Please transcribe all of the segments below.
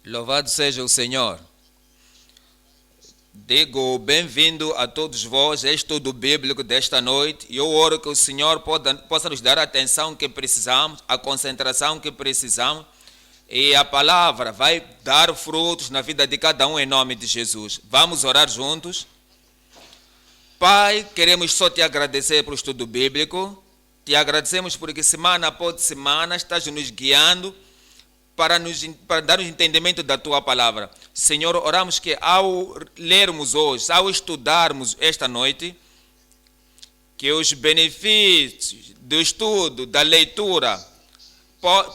Louvado seja o Senhor. Digo bem-vindo a todos vós, este estudo bíblico desta noite. E eu oro que o Senhor possa nos dar a atenção que precisamos, a concentração que precisamos. E a palavra vai dar frutos na vida de cada um em nome de Jesus. Vamos orar juntos. Pai, queremos só te agradecer pelo estudo bíblico. Te agradecemos porque semana após semana estás nos guiando para dar-nos entendimento da tua palavra. Senhor, oramos que ao lermos hoje, ao estudarmos esta noite, que os benefícios do estudo, da leitura,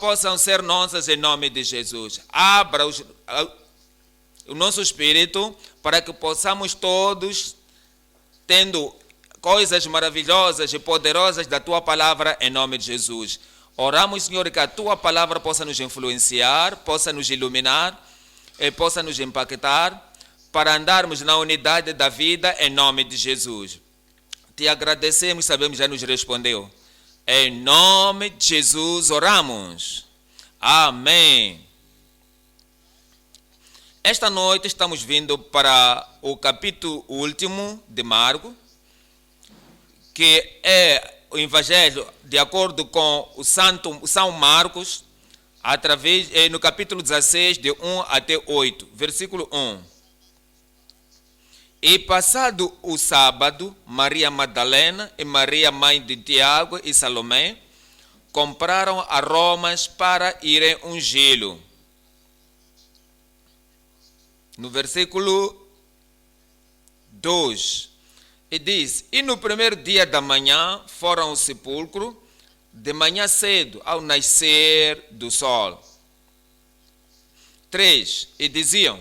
possam ser nossas em nome de Jesus. Abra o nosso espírito para que possamos todos, tendo coisas maravilhosas e poderosas da tua palavra em nome de Jesus. Oramos, Senhor, que a tua palavra possa nos influenciar, possa nos iluminar e possa nos impactar para andarmos na unidade da vida em nome de Jesus. Te agradecemos, sabemos que já nos respondeu. Em nome de Jesus oramos. Amém. Esta noite estamos vindo para o capítulo último de Marcos, que é o Evangelho de acordo com o São Marcos, no capítulo 16, de 1 até 8, versículo 1. E passado o sábado, Maria Madalena e Maria, mãe de Tiago e Salomé, compraram aromas para irem ungí-lo. No versículo 2. E diz: e no primeiro dia da manhã foram ao sepulcro, de manhã cedo, ao nascer do sol. 3. E diziam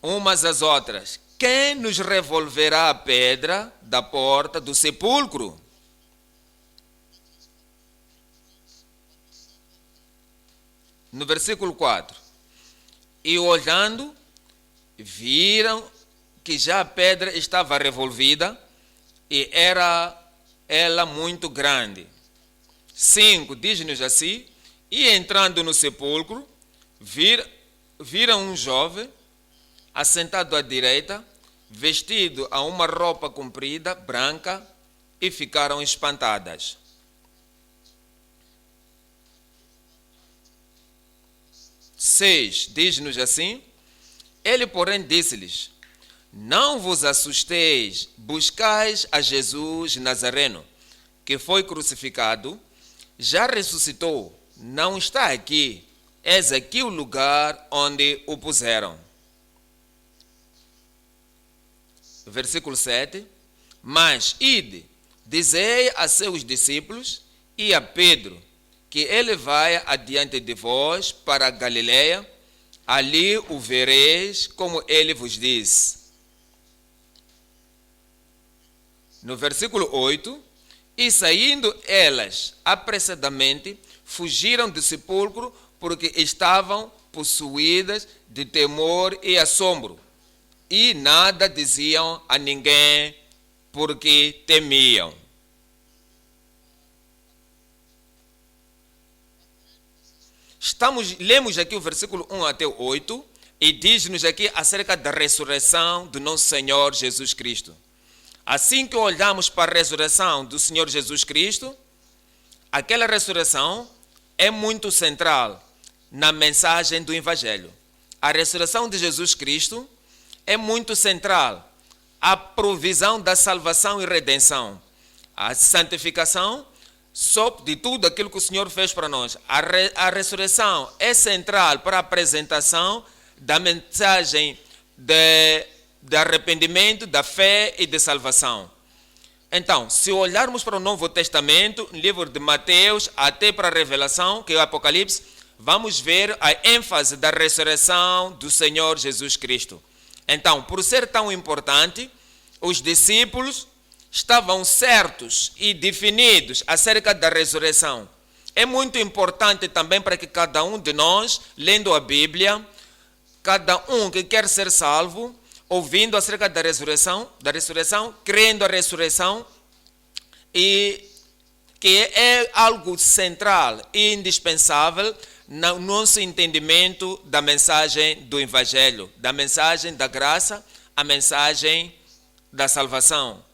umas às outras: quem nos revolverá a pedra da porta do sepulcro? No versículo 4. E olhando, viram que já a pedra estava revolvida e era ela muito grande. 5, diz-nos assim: e entrando no sepulcro, viram um jovem assentado à direita, vestido a uma roupa comprida, branca, e ficaram espantadas. 6, diz-nos assim: ele, porém, disse-lhes: não vos assusteis, buscais a Jesus Nazareno, que foi crucificado, já ressuscitou, não está aqui, eis aqui o lugar onde o puseram. Versículo 7. Mas ide, dizei a seus discípulos e a Pedro, que ele vai adiante de vós para a Galileia, ali o vereis como ele vos disse. No versículo 8, e saindo elas apressadamente, fugiram do sepulcro, porque estavam possuídas de temor e assombro, e nada diziam a ninguém, porque temiam. Lemos aqui o versículo 1 até 8, e diz-nos aqui acerca da ressurreição do nosso Senhor Jesus Cristo. Assim que olhamos para a ressurreição do Senhor Jesus Cristo, aquela ressurreição é muito central na mensagem do Evangelho. A ressurreição de Jesus Cristo é muito central à provisão da salvação e redenção. A santificação de tudo aquilo que o Senhor fez para nós. A ressurreição é central para a apresentação da mensagem de arrependimento, da fé e de salvação. Então, se olharmos para o Novo Testamento, no livro de Mateus, até para a Revelação, que é o Apocalipse, vamos ver a ênfase da ressurreição do Senhor Jesus Cristo. Então, por ser tão importante, os discípulos estavam certos e definidos acerca da ressurreição. É muito importante também para que cada um de nós, lendo a Bíblia, cada um que quer ser salvo, ouvindo acerca da ressurreição, crendo a ressurreição, e que é algo central e indispensável no nosso entendimento da mensagem do Evangelho, da mensagem da graça, a mensagem da salvação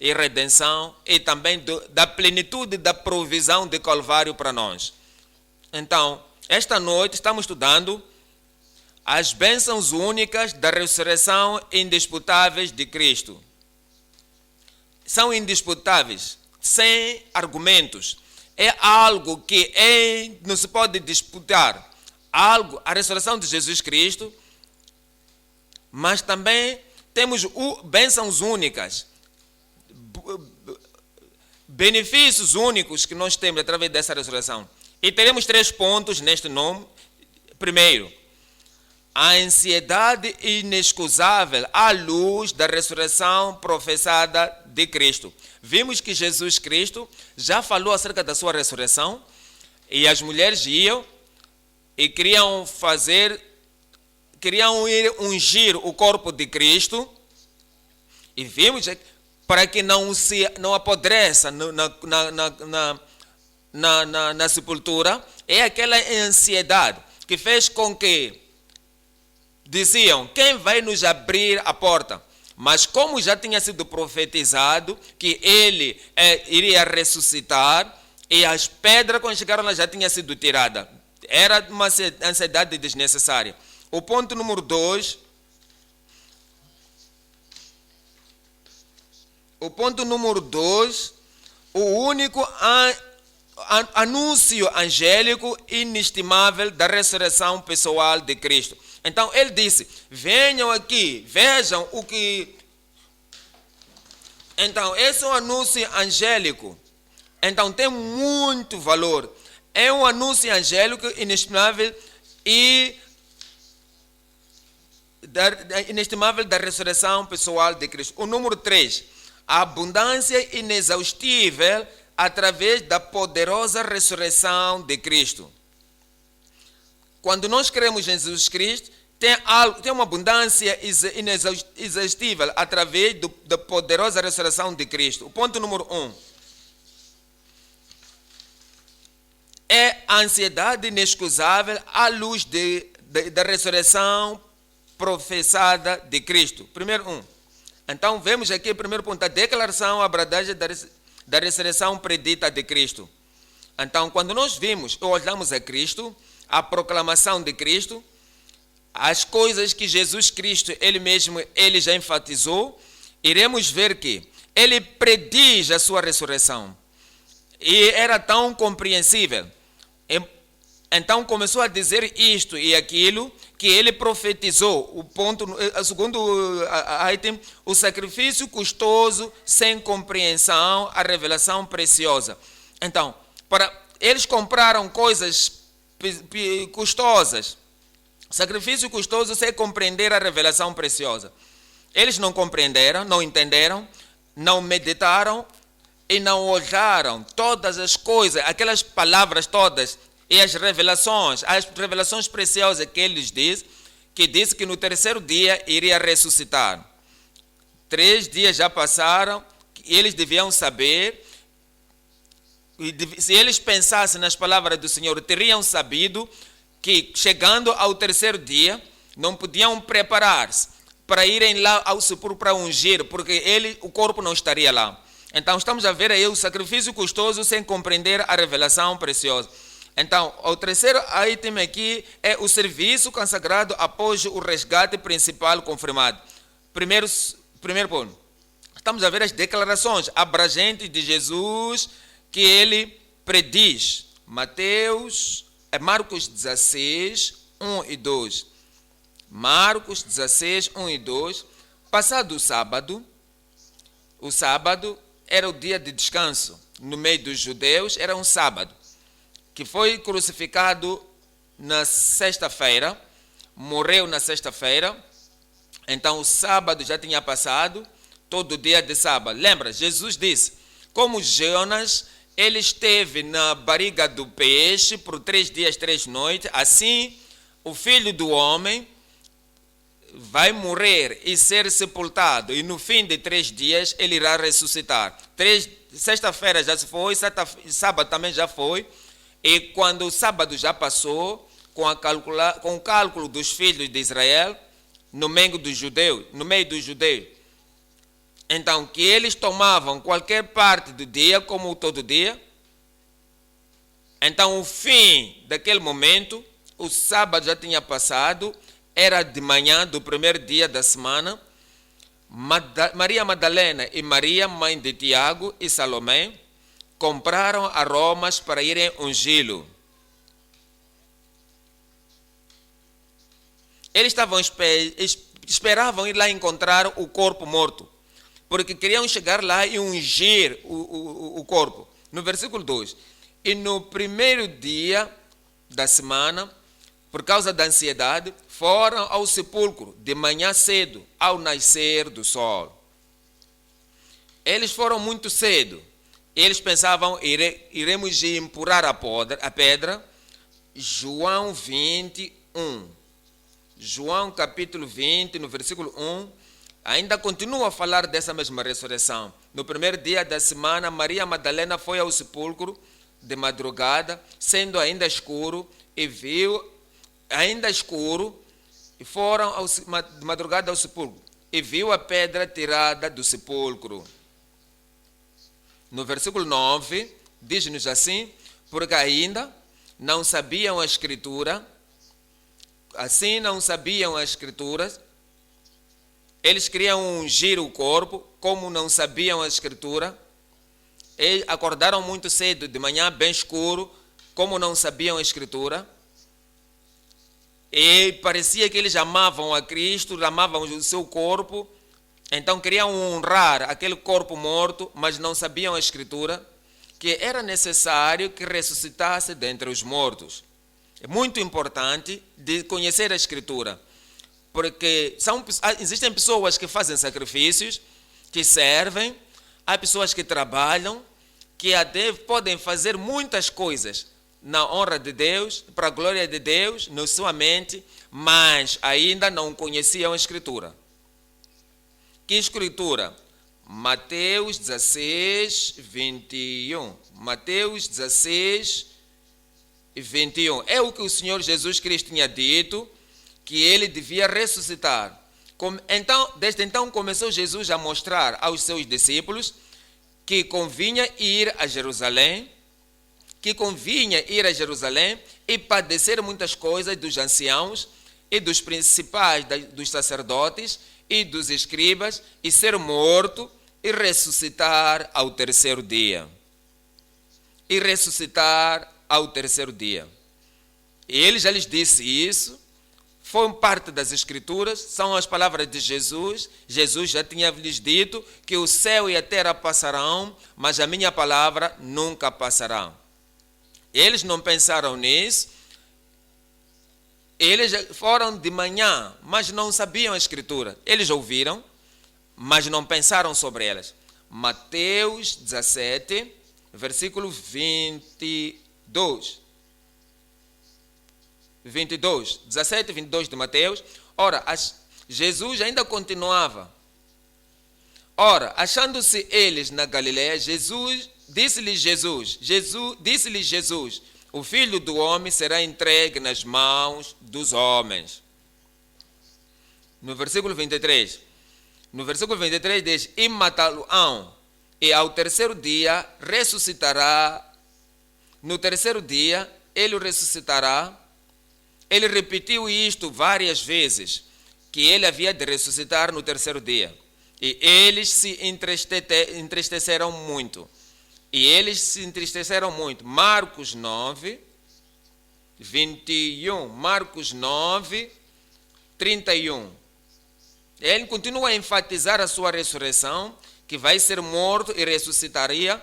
e redenção e também da plenitude da provisão de Calvário para nós. Então, esta noite estamos estudando as bênçãos únicas da ressurreição indisputáveis de Cristo. São indisputáveis, sem argumentos. É algo que não se pode disputar. A ressurreição de Jesus Cristo, mas também temos bênçãos únicas, benefícios únicos que nós temos através dessa ressurreição. E teremos 3 pontos neste nome. Primeiro, a ansiedade inexcusável à luz da ressurreição professada de Cristo. Vimos que Jesus Cristo já falou acerca da sua ressurreição e as mulheres iam e queriam ir ungir o corpo de Cristo e vimos para que não apodreça na sepultura. É aquela ansiedade que fez com que diziam, quem vai nos abrir a porta? Mas como já tinha sido profetizado que ele iria ressuscitar, e as pedras quando chegaram lá já tinha sido tirada. Era uma ansiedade desnecessária. O ponto número 2. O único anúncio angélico inestimável da ressurreição pessoal de Cristo. Então ele disse, venham aqui, vejam o que... Então esse é um anúncio angélico. Então tem muito valor. É um anúncio angélico inestimável inestimável da ressurreição pessoal de Cristo. O número 3, a abundância inexaustível através da poderosa ressurreição de Cristo. Quando nós cremos em Jesus Cristo, tem uma abundância inexaustível através da poderosa ressurreição de Cristo. O ponto número 1 é a ansiedade inexcusável à luz da ressurreição professada de Cristo. Primeiro 1. Então, vemos aqui o primeiro ponto, a declaração, a abordagem da ressurreição predita de Cristo. Então, quando nós vimos ou olhamos a Cristo, a proclamação de Cristo, as coisas que Jesus Cristo, ele já enfatizou, iremos ver que ele prediz a sua ressurreição. E era tão compreensível. Então começou a dizer isto e aquilo que ele profetizou. O segundo item, o sacrifício custoso, sem compreensão, a revelação preciosa. Então, eles compraram coisas custosas, sacrifício custoso sem compreender a revelação preciosa. Eles não compreenderam, não entenderam, não meditaram e não olharam todas as coisas, aquelas palavras todas e as revelações preciosas que ele diz, que disse que no 3º dia iria ressuscitar. 3 dias já passaram, eles deviam saber. Se eles pensassem nas palavras do Senhor, teriam sabido que chegando ao 3º dia, não podiam preparar-se para irem lá ao sepulcro para ungir, porque o corpo não estaria lá. Então estamos a ver aí o sacrifício custoso sem compreender a revelação preciosa. Então, o 3º item aqui é o serviço consagrado após o resgate principal confirmado. Primeiro ponto. Estamos a ver as declarações abrangentes de Jesus que ele prediz. Marcos 16, 1 e 2. Marcos 16, 1 e 2. Passado o sábado era o dia de descanso. No meio dos judeus era um sábado, que foi crucificado na sexta-feira, morreu na sexta-feira. Então o sábado já tinha passado, todo dia de sábado. Lembra, Jesus disse, como Jonas, ele esteve na barriga do peixe por 3 dias, 3 noites, assim o Filho do Homem vai morrer e ser sepultado, e no fim de 3 dias ele irá ressuscitar. Sexta-feira já se foi, sábado também já foi, E quando o sábado já passou, com o cálculo dos filhos de Israel, no meio dos judeus, então que eles tomavam qualquer parte do dia como todo dia, então o fim daquele momento, o sábado já tinha passado, era de manhã do primeiro dia da semana. Maria Madalena e Maria, mãe de Tiago e Salomé, compraram aromas para irem ungí-lo. Eles esperavam ir lá encontrar o corpo morto, porque queriam chegar lá e ungir o corpo. No versículo 2, e no primeiro dia da semana, por causa da ansiedade, foram ao sepulcro de manhã cedo, ao nascer do sol. Eles foram muito cedo. Eles pensavam, iremos empurrar a pedra. João 21. João capítulo 20, no versículo 1, ainda continua a falar dessa mesma ressurreição. No primeiro dia da semana, Maria Madalena foi ao sepulcro de madrugada, sendo ainda escuro, e viu, ainda escuro, e foram de madrugada ao sepulcro, e viu a pedra tirada do sepulcro. No versículo 9, diz-nos assim, porque ainda não sabiam a Escritura, assim não sabiam as Escrituras, eles queriam ungir o corpo, como não sabiam a Escritura, e acordaram muito cedo, de manhã bem escuro, como não sabiam a Escritura, e parecia que eles amavam a Cristo, amavam o seu corpo, então queriam honrar aquele corpo morto, mas não sabiam a Escritura, que era necessário que ressuscitasse dentre os mortos. É muito importante de conhecer a Escritura, porque existem pessoas que fazem sacrifícios, que servem, há pessoas que trabalham, que até podem fazer muitas coisas na honra de Deus, para a glória de Deus, na sua mente, mas ainda não conheciam a Escritura. Que Escritura? Mateus 16, 21. Mateus 16, 21. É o que o Senhor Jesus Cristo tinha dito, que ele devia ressuscitar. Então, desde então começou Jesus a mostrar aos seus discípulos que convinha ir a Jerusalém, e padecer muitas coisas dos anciãos e dos principais, dos sacerdotes e dos escribas, e ser morto e ressuscitar ao terceiro dia. E ele já lhes disse isso, foi parte das Escrituras, são as palavras de Jesus. Jesus já tinha lhes dito que o céu e a terra passarão, mas a minha palavra nunca passará. Eles não pensaram nisso, eles foram de manhã, mas não sabiam a Escritura. Eles ouviram, mas não pensaram sobre elas. Mateus 17, versículo 22. 17 e 22 de Mateus. Ora, Jesus ainda continuava. Ora, achando-se eles na Galileia, disse-lhes Jesus, o Filho do Homem será entregue nas mãos dos homens. No versículo 23 diz, e matá-lo-ão, e ao terceiro dia ressuscitará. No terceiro dia ele o ressuscitará. Ele repetiu isto várias vezes, que ele havia de ressuscitar no terceiro dia. E eles se entristeceram muito. Marcos 9, 21. Marcos 9, 31. Ele continua a enfatizar a sua ressurreição, que vai ser morto e ressuscitaria.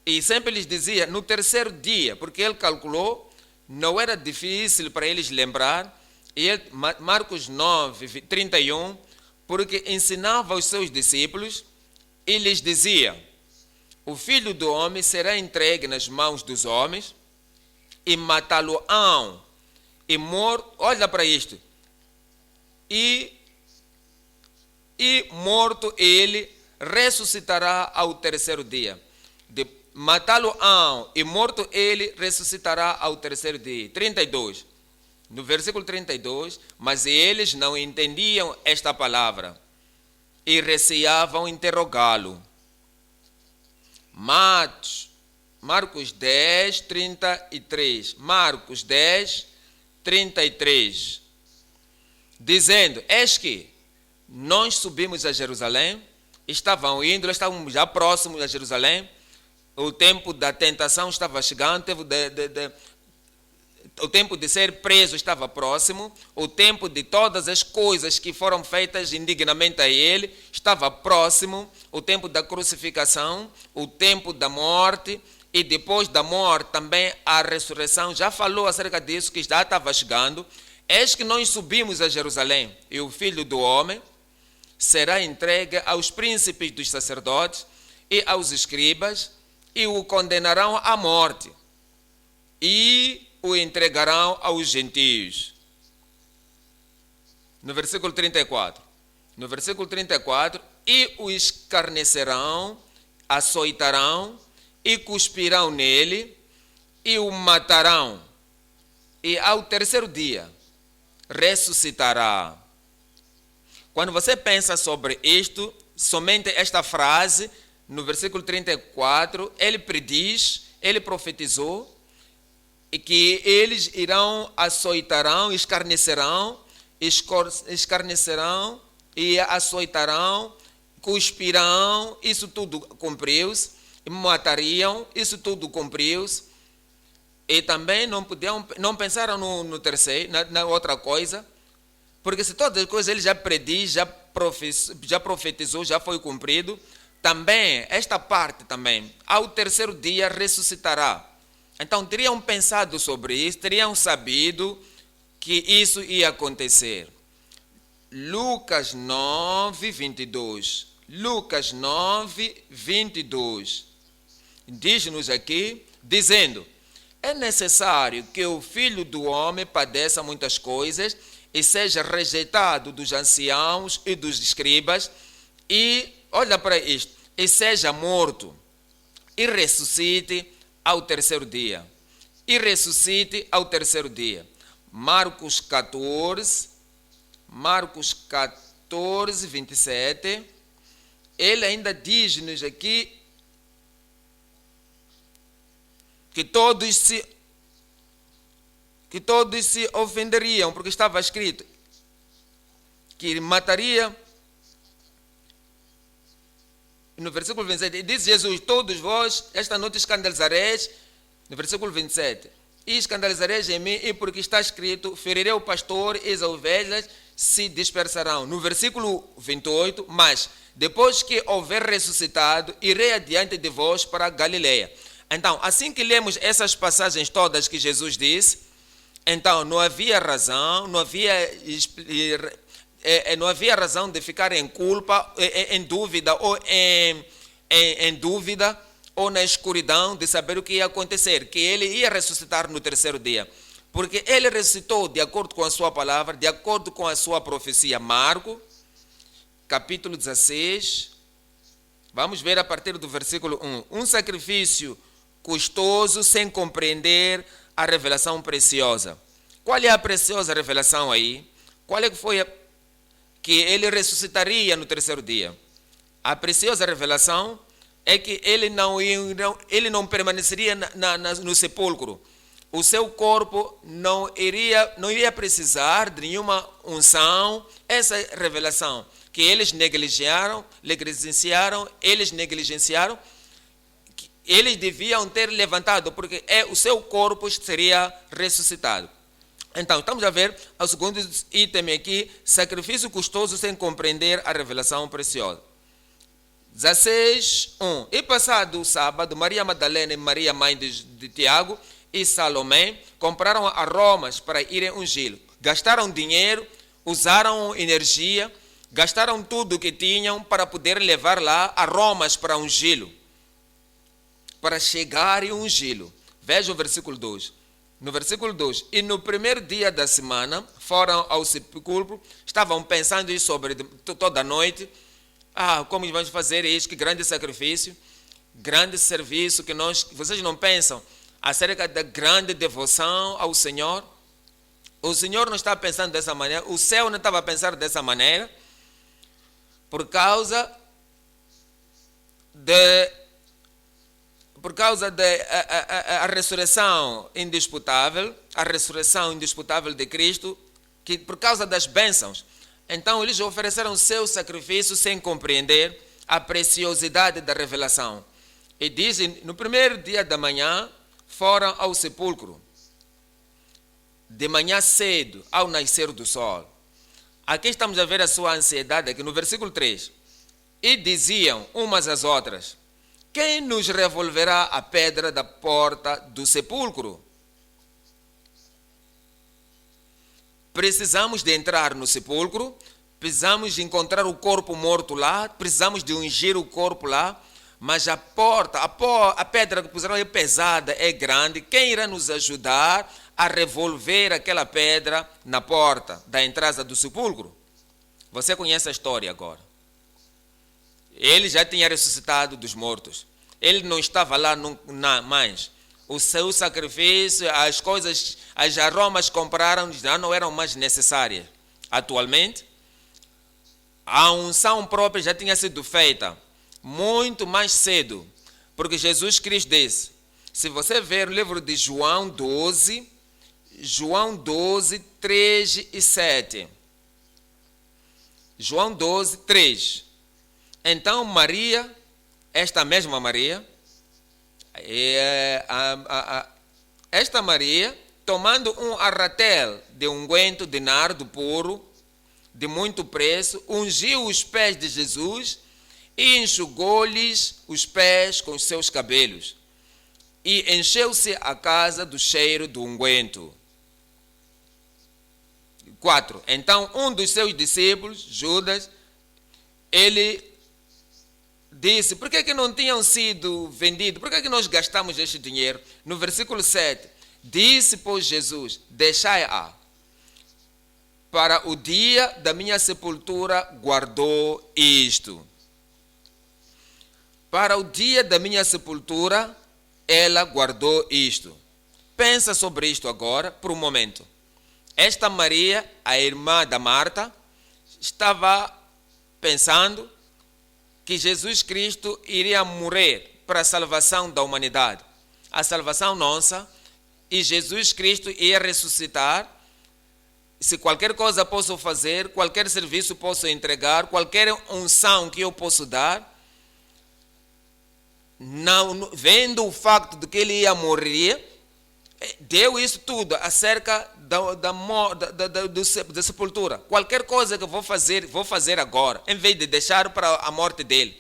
E sempre lhes dizia, no terceiro dia, porque ele calculou, não era difícil para eles lembrar. E Marcos 9, 31, porque ensinava aos seus discípulos e lhes dizia, o Filho do Homem será entregue nas mãos dos homens e matá-lo-ão. E morto, olha para isto, e morto ele ressuscitará ao terceiro dia. matá-lo-ão e morto ele, ressuscitará ao terceiro dia. 32. No versículo 32, mas eles não entendiam esta palavra e receavam interrogá-lo. Marcos 10, 33. Marcos 10, 33. Dizendo, eis que nós subimos a Jerusalém, estavam já próximos a Jerusalém, o tempo da tentação estava chegando, o tempo de ser preso estava próximo, o tempo de todas as coisas que foram feitas indignamente a ele estava próximo, o tempo da crucificação, o tempo da morte, e depois da morte também a ressurreição. Já falou acerca disso, que já estava chegando. Eis que nós subimos a Jerusalém, e o Filho do Homem será entregue aos príncipes dos sacerdotes e aos escribas, e o condenarão à morte, e o entregarão aos gentios. No versículo 34. No versículo 34, e o escarnecerão, açoitarão, e cuspirão nele, e o matarão, e ao terceiro dia ressuscitará. Quando você pensa sobre isto, somente esta frase, no versículo 34, ele prediz, ele profetizou, e que eles irão, açoitarão, escarnecerão e açoitarão, cuspirão, isso tudo cumpriu-se, e matariam, isso tudo cumpriu-se. E também não pensaram no terceiro, na outra coisa, porque se todas as coisas ele já prediz, já profetizou, já foi cumprido, também, esta parte também, ao terceiro dia ressuscitará. Então, teriam pensado sobre isso, teriam sabido que isso ia acontecer. Lucas 9, 22. Lucas 9, 22. Diz-nos aqui, dizendo, é necessário que o Filho do Homem padeça muitas coisas e seja rejeitado dos anciãos e dos escribas, e, olha para isto, e seja morto, e ressuscite ao terceiro dia. E ressuscite ao terceiro dia. Marcos 14, 27. Ele ainda diz-nos aqui que todos se ofenderiam, porque estava escrito que mataria. No versículo 27, diz Jesus, todos vós esta noite escandalizareis, no versículo 27, e escandalizareis em mim, e porque está escrito, ferirei o pastor e as ovelhas se dispersarão. No versículo 28, mas depois que houver ressuscitado, irei adiante de vós para a Galileia. Então, assim que lemos essas passagens todas que Jesus disse, então não havia razão, não havia razão de ficar em culpa, em dúvida, ou na escuridão de saber o que ia acontecer, que ele ia ressuscitar no terceiro dia. Porque ele ressuscitou de acordo com a sua palavra, de acordo com a sua profecia. Marcos, capítulo 16, vamos ver a partir do versículo 1. Um sacrifício custoso sem compreender a revelação preciosa. Qual é a preciosa revelação aí? Qual é que foi que ele ressuscitaria no terceiro dia? A preciosa revelação é que ele não permaneceria no sepulcro. O seu corpo não iria precisar de nenhuma unção. Essa revelação que eles negligenciaram, eles deviam ter levantado, porque o seu corpo seria ressuscitado. Então, estamos a ver o segundo item aqui, sacrifício custoso sem compreender a revelação preciosa. 16, 1. E passado o sábado, Maria Madalena e Maria, mãe de Tiago, e Salomé compraram aromas para irem ungí-lo. Gastaram dinheiro, usaram energia, gastaram tudo o que tinham para poder levar lá aromas para ungí-lo, para chegar e ungí-lo. Veja o versículo 2. No versículo 2, e no primeiro dia da semana, foram ao sepulcro, estavam pensando sobre toda a noite, como vamos fazer isso, que grande sacrifício. grande serviço que vocês não pensam acerca da grande devoção ao Senhor? O Senhor não está pensando dessa maneira, o céu não estava a pensar dessa maneira, por causa da ressurreição indisputável, a ressurreição indisputável de Cristo, que por causa das bênçãos. Então eles ofereceram seu sacrifício sem compreender a preciosidade da revelação. E dizem, no primeiro dia da manhã, foram ao sepulcro, de manhã cedo, ao nascer do sol. Aqui estamos a ver a sua ansiedade, aqui no versículo 3. E diziam umas às outras: quem nos revolverá a pedra da porta do sepulcro? Precisamos de entrar no sepulcro, precisamos de encontrar o corpo morto lá, precisamos de ungir o corpo lá, mas a porta, a pedra que puseram é pesada, é grande. Quem irá nos ajudar a revolver aquela pedra na porta da entrada do sepulcro? Você conhece a história agora. Ele já tinha ressuscitado dos mortos. Ele não estava lá mais. O seu sacrifício, as coisas, as aromas que compraram já não eram mais necessárias. Atualmente, a unção própria já tinha sido feita muito mais cedo. Porque Jesus Cristo disse, se você ver o livro de João 12, 3 e 7. João 12, 3. Então Maria, esta mesma Maria, esta Maria, tomando um arratel de unguento de nardo puro, de muito preço, ungiu os pés de Jesus e enxugou-lhes os pés com os seus cabelos. E encheu-se a casa do cheiro do unguento. 4. Então um dos seus discípulos, Judas, ele disse, por que não tinham sido vendidos? Por que nós gastamos este dinheiro? No versículo 7, disse, pois, Jesus, deixai-a. Para o dia da minha sepultura guardou isto. Para o dia da minha sepultura, ela guardou isto. Pensa sobre isto agora, por um momento. Esta Maria, a irmã da Marta, estava pensando que Jesus Cristo iria morrer para a salvação da humanidade, a salvação nossa, e Jesus Cristo ia ressuscitar. Se qualquer coisa posso fazer, qualquer serviço posso entregar, qualquer unção que eu posso dar, não, vendo o facto de que ele ia morrer, deu isso tudo acerca da sepultura. Qualquer coisa que eu vou fazer agora, em vez de deixar para a morte dele.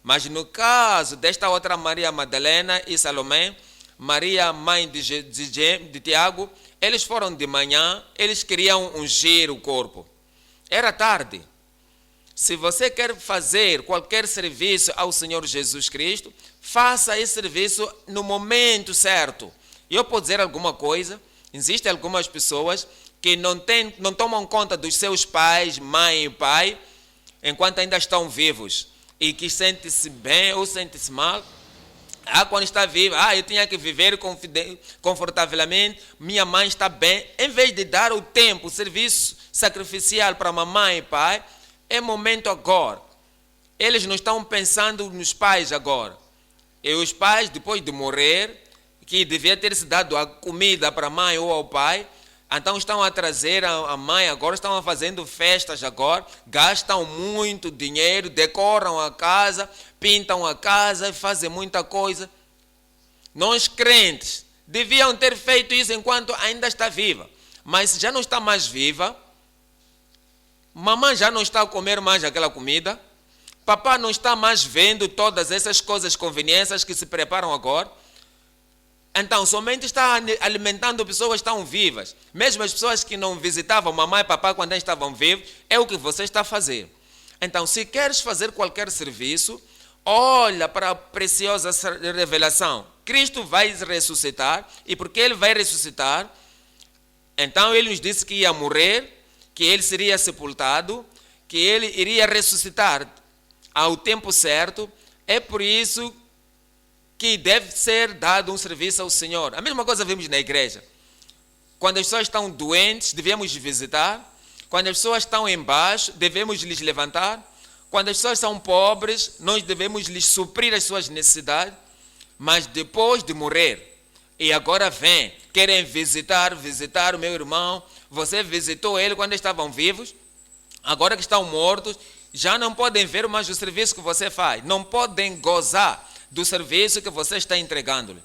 Mas no caso desta outra Maria Madalena e Salomé, Maria, mãe de Tiago, eles foram de manhã, eles queriam ungir o corpo. Era tarde. Se você quer fazer qualquer serviço ao Senhor Jesus Cristo, faça esse serviço no momento certo. Eu posso dizer alguma coisa, existem algumas pessoas que não tomam conta dos seus pais, mãe e pai, enquanto ainda estão vivos, e que sentem-se bem ou sentem-se mal. Quando está vivo, eu tinha que viver confortavelmente, minha mãe está bem. Em vez de dar o tempo, o serviço sacrificial para mamãe e pai, é momento agora. Eles não estão pensando nos pais agora. E os pais, depois de morrer, que devia ter se dado a comida para a mãe ou ao pai, então estão a trazer a mãe agora, estão fazendo festas agora, gastam muito dinheiro, decoram a casa, pintam a casa e fazem muita coisa. Nós crentes deviam ter feito isso enquanto ainda está viva, mas já não está mais viva, mamãe já não está a comer mais aquela comida, papai não está mais vendo todas essas coisas, conveniências que se preparam agora. Então, somente está alimentando pessoas que estão vivas. Mesmo as pessoas que não visitavam mamãe e papai quando eles estavam vivos, é o que você está a fazer. Então, se queres fazer qualquer serviço, olha para a preciosa revelação. Cristo vai ressuscitar, e porque ele vai ressuscitar, então ele nos disse que ia morrer, que ele seria sepultado, que ele iria ressuscitar ao tempo certo. É por isso que deve ser dado um serviço ao Senhor. A mesma coisa vemos na igreja. Quando as pessoas estão doentes, devemos visitar. Quando as pessoas estão embaixo, devemos lhes levantar. Quando as pessoas são pobres, nós devemos lhes suprir as suas necessidades. Mas depois de morrer, e agora vem, querem visitar o meu irmão. Você visitou ele quando estavam vivos, agora que estão mortos, já não podem ver mais o serviço que você faz. Não podem gozar do serviço que você está entregando-lhe.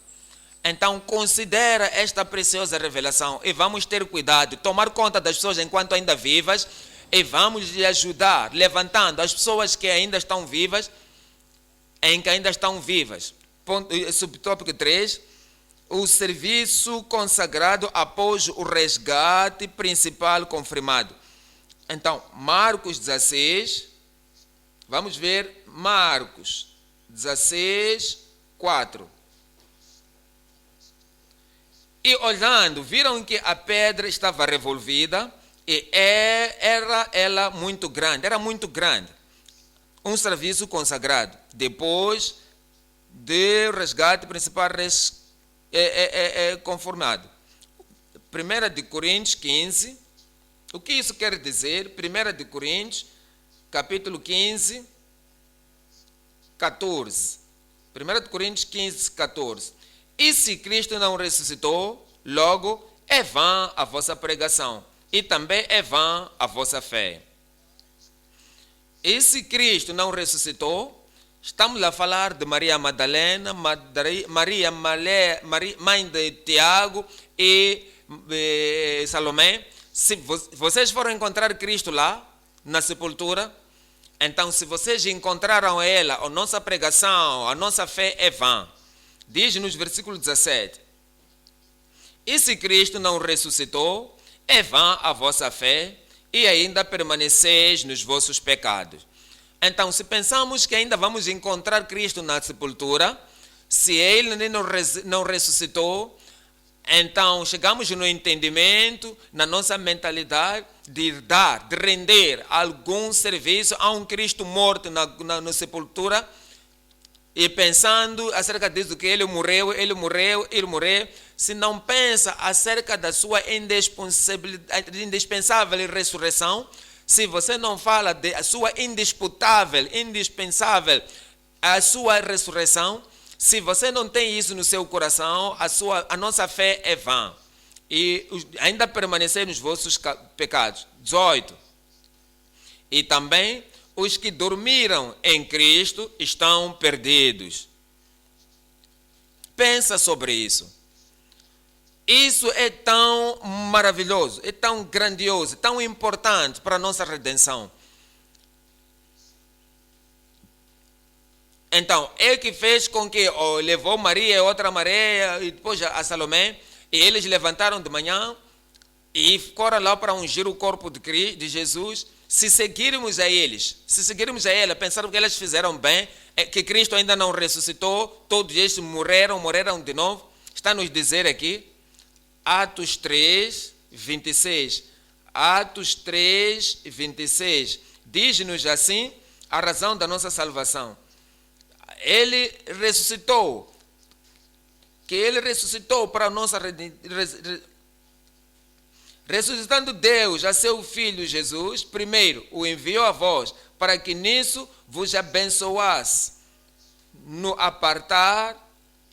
Então, considera esta preciosa revelação e vamos ter cuidado, tomar conta das pessoas enquanto ainda vivas e vamos lhe ajudar, levantando as pessoas que ainda estão vivas, Subtópico 3, o serviço consagrado após o resgate principal confirmado. Então, Marcos 16, vamos ver Marcos 16, 4. E olhando, viram que a pedra estava revolvida e era ela muito grande, era muito grande. Um serviço consagrado. Depois do resgate principal conformado. 1 de Coríntios 15. O que isso quer dizer? 1 de Coríntios, capítulo 15, 14. 1 de Coríntios 15, 14. E se Cristo não ressuscitou, logo é vã a vossa pregação, e também é vã a vossa fé. E se Cristo não ressuscitou, estamos a falar de Maria Madalena, Maria, mãe de Tiago e Salomé. Se vocês foram encontrar Cristo lá, na sepultura, então se vocês encontraram ela, a nossa pregação, a nossa fé é vã. Diz nos versículo 17. E se Cristo não ressuscitou, é vã a vossa fé e ainda permaneceis nos vossos pecados. Então, se pensamos que ainda vamos encontrar Cristo na sepultura, se Ele não ressuscitou, então chegamos no entendimento, na nossa mentalidade, de render algum serviço a um Cristo morto na sepultura, e pensando acerca disso que ele morreu, se não pensa acerca da sua indispensável ressurreição, se você não fala da sua indispensável, a sua ressurreição, se você não tem isso no seu coração, a nossa fé é vã. E ainda permanecer nos vossos pecados. 18. E também os que dormiram em Cristo estão perdidos. Pensa sobre isso. Isso é tão maravilhoso, é tão grandioso, é tão importante para a nossa redenção. Então, é que fez com que levou Maria, outra Maria, e depois a Salomé, e eles levantaram de manhã e foram lá para ungir o corpo de Jesus. Se seguirmos a ela, pensaram que elas fizeram bem, que Cristo ainda não ressuscitou, todos eles morreram de novo. Está nos dizer aqui, Atos 3, 26. Atos 3, 26. Diz-nos assim a razão da nossa salvação. Ele ressuscitou, para a nossa ressuscitando Deus a seu Filho Jesus, primeiro o enviou a vós, para que nisso vos abençoasse, no apartar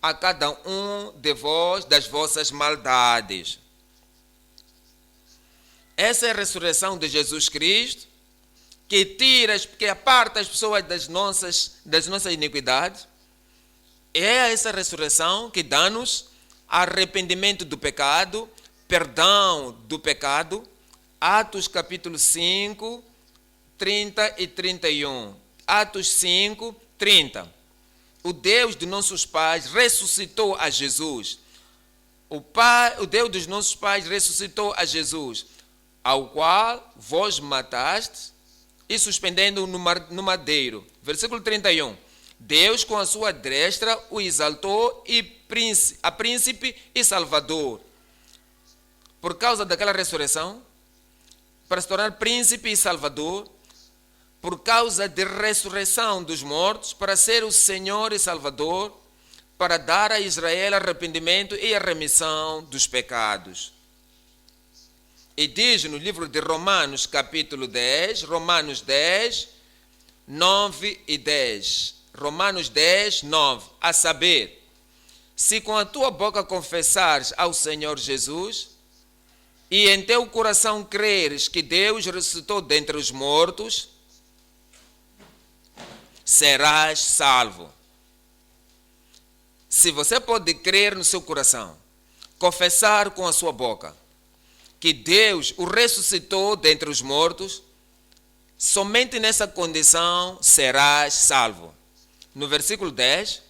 a cada um de vós das vossas maldades. Essa é a ressurreição de Jesus Cristo, que aparta as pessoas das nossas iniquidades. É essa ressurreição que dá-nos arrependimento do pecado, perdão do pecado. Atos capítulo 5, 30 e 31. Atos 5, 30. O Deus de nossos pais ressuscitou a Jesus. O Deus dos nossos pais ressuscitou a Jesus, ao qual vós mataste e suspendendo no madeiro. Versículo 31. Deus com a sua destra o exaltou a príncipe e salvador. Por causa daquela ressurreição, para se tornar príncipe e salvador, por causa da ressurreição dos mortos, para ser o Senhor e Salvador, para dar a Israel arrependimento e a remissão dos pecados. E diz no livro de Romanos, capítulo 10, Romanos 10, 9 e 10. Romanos 10, 9. A saber, se com a tua boca confessares ao Senhor Jesus e em teu coração creres que Deus ressuscitou dentre os mortos, serás salvo. Se você pode crer no seu coração, confessar com a sua boca que Deus o ressuscitou dentre os mortos, somente nessa condição serás salvo. No versículo 10,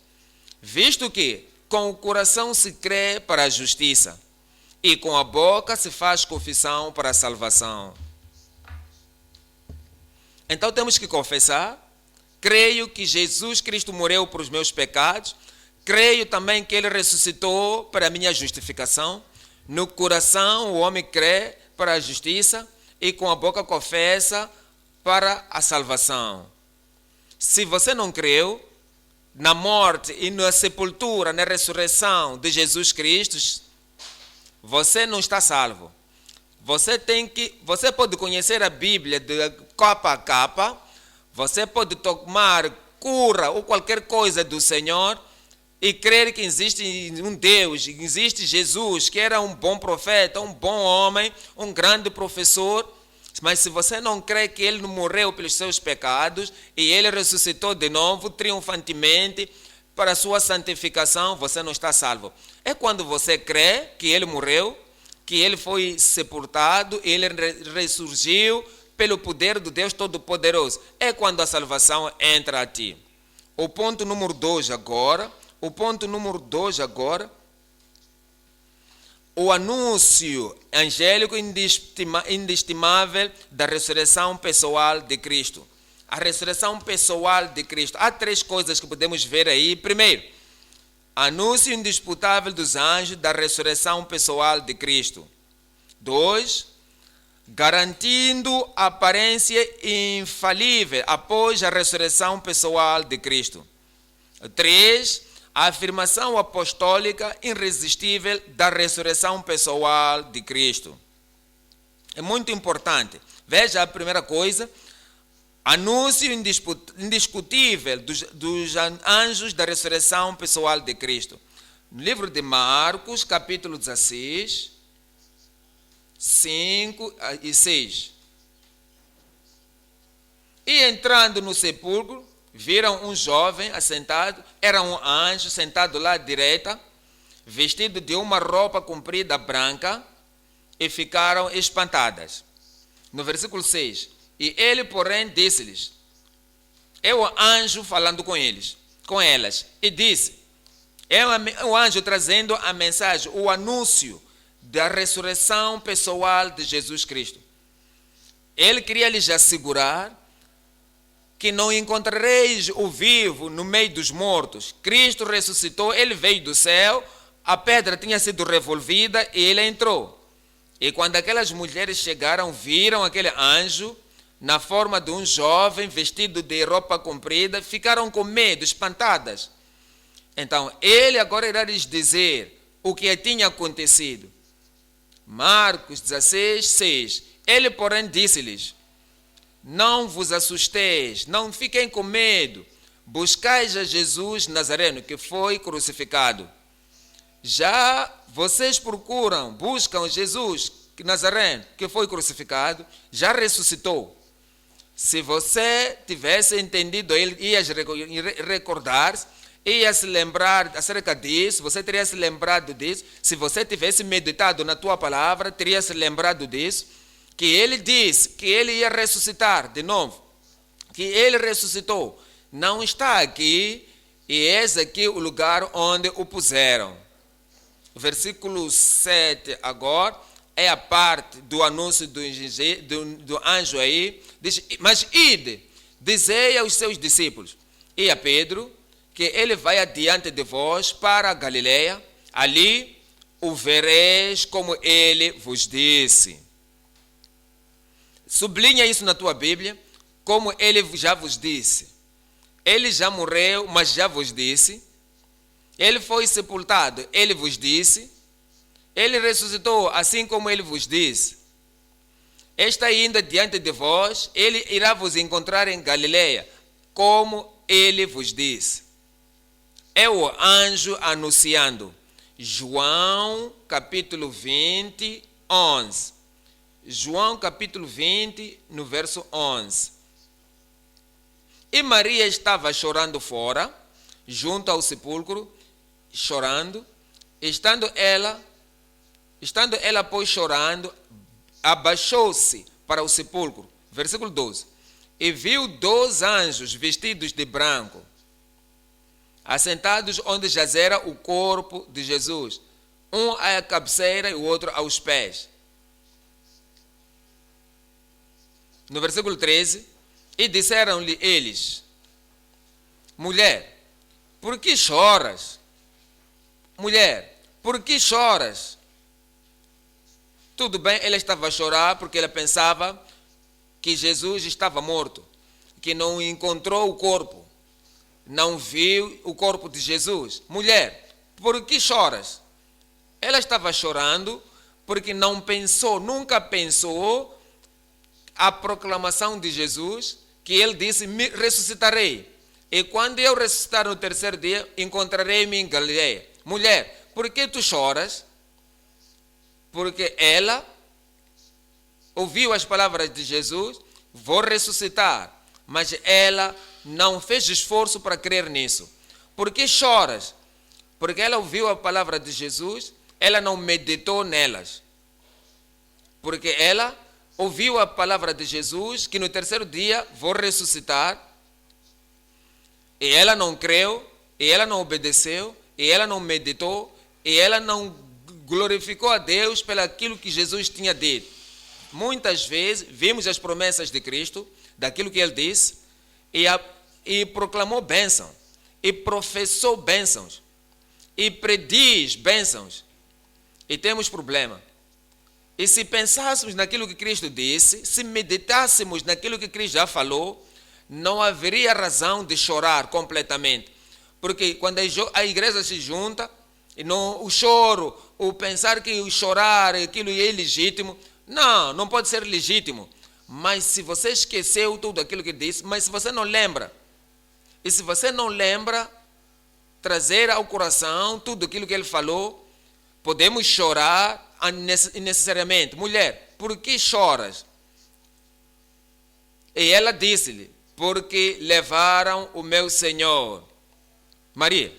visto que com o coração se crê para a justiça e com a boca se faz confissão para a salvação. Então temos que confessar, creio que Jesus Cristo morreu por os meus pecados, creio também que Ele ressuscitou para a minha justificação. No coração o homem crê para a justiça e com a boca confessa para a salvação. Se você não creu na morte e na sepultura, na ressurreição de Jesus Cristo, você não está salvo. Você pode conhecer a Bíblia de capa a capa, você pode tomar cura ou qualquer coisa do Senhor e crer que existe um Deus, que existe Jesus, que era um bom profeta, um bom homem, um grande professor. Mas se você não crê que Ele morreu pelos seus pecados e Ele ressuscitou de novo, triunfantemente, para a sua santificação, você não está salvo. É quando você crê que Ele morreu, que Ele foi sepultado, Ele ressurgiu pelo poder do Deus Todo-Poderoso. É quando a salvação entra a ti. O ponto número 2 agora, o anúncio angélico inestimável da ressurreição pessoal de Cristo. A ressurreição pessoal de Cristo. Há 3 coisas que podemos ver aí. Primeiro, anúncio indisputável dos anjos da ressurreição pessoal de Cristo. 2, garantindo a aparência infalível após a ressurreição pessoal de Cristo. 3, a afirmação apostólica irresistível da ressurreição pessoal de Cristo. É muito importante. Veja a primeira coisa, anúncio indiscutível dos anjos da ressurreição pessoal de Cristo. No livro de Marcos, capítulo 16, 5 e 6. E entrando no sepulcro, viram um jovem assentado, era um anjo sentado lá à direita, vestido de uma roupa comprida branca, e ficaram espantadas. No versículo 6, e ele, porém, disse-lhes, é o anjo falando com elas, e disse, é o anjo trazendo a mensagem, o anúncio da ressurreição pessoal de Jesus Cristo. Ele queria lhes assegurar que não encontrareis o vivo no meio dos mortos. Cristo ressuscitou, Ele veio do céu, a pedra tinha sido revolvida e Ele entrou. E quando aquelas mulheres chegaram, viram aquele anjo na forma de um jovem vestido de roupa comprida, ficaram com medo, espantadas. Então, Ele agora irá lhes dizer o que tinha acontecido. Marcos 16, 6. Ele, porém, disse-lhes, não vos assusteis, não fiquem com medo. Buscais a Jesus Nazareno, que foi crucificado. Já vocês buscam Jesus Nazareno, que foi crucificado, já ressuscitou. Se você tivesse entendido, ele ia recordar-se, ia se lembrar acerca disso, você teria se lembrado disso. Se você tivesse meditado na tua palavra, teria se lembrado disso. Que ele disse que ele ia ressuscitar de novo, que ele ressuscitou, não está aqui, e esse aqui é o lugar onde o puseram. O versículo 7 agora é a parte do anúncio do anjo aí, diz, mas ide, dizei aos seus discípulos e a Pedro, que ele vai adiante de vós para a Galileia, ali o vereis como ele vos disse. Sublinha isso na tua Bíblia, como ele já vos disse. Ele já morreu, mas já vos disse. Ele foi sepultado, ele vos disse. Ele ressuscitou, assim como ele vos disse. Está ainda diante de vós, ele irá vos encontrar em Galileia, como ele vos disse. É o anjo anunciando. João capítulo 20, 11. João capítulo 20, no verso 11. E Maria estava chorando fora, junto ao sepulcro, chorando. Estando ela, pois, chorando, abaixou-se para o sepulcro. Versículo 12. E viu 2 anjos vestidos de branco, assentados onde jazera o corpo de Jesus, um à cabeceira e o outro aos pés. No versículo 13, e disseram-lhe eles: mulher, por que choras? Mulher, por que choras? Tudo bem, ela estava a chorar porque ela pensava que Jesus estava morto, que não encontrou o corpo, não viu o corpo de Jesus. Mulher, por que choras? Ela estava chorando porque não pensou, nunca pensou a proclamação de Jesus, que ele disse: me ressuscitarei. E quando eu ressuscitar no 3º dia, encontrarei-me em Galileia. Mulher, por que tu choras? Porque ela ouviu as palavras de Jesus: vou ressuscitar. Mas ela não fez esforço para crer nisso. Por que choras? Porque ela ouviu a palavra de Jesus, ela não meditou nelas. Porque ela ouviu a palavra de Jesus, que no 3º dia vou ressuscitar. E ela não creu, e ela não obedeceu, e ela não meditou, e ela não glorificou a Deus pelo aquilo que Jesus tinha dito. Muitas vezes vimos as promessas de Cristo, daquilo que ele disse, e proclamou bênção, e professou bênçãos, e prediz bênçãos, e temos problema. E se pensássemos naquilo que Cristo disse, se meditássemos naquilo que Cristo já falou, não haveria razão de chorar completamente. Porque quando a igreja se junta, o choro, o pensar que o chorar, aquilo é legítimo, não pode ser legítimo. Mas se você esqueceu tudo aquilo que disse, mas se você não lembra, e se você não lembra, trazer ao coração tudo aquilo que ele falou, podemos chorar innecessariamente. Mulher, por que choras? E ela disse-lhe: porque levaram o meu Senhor. Maria,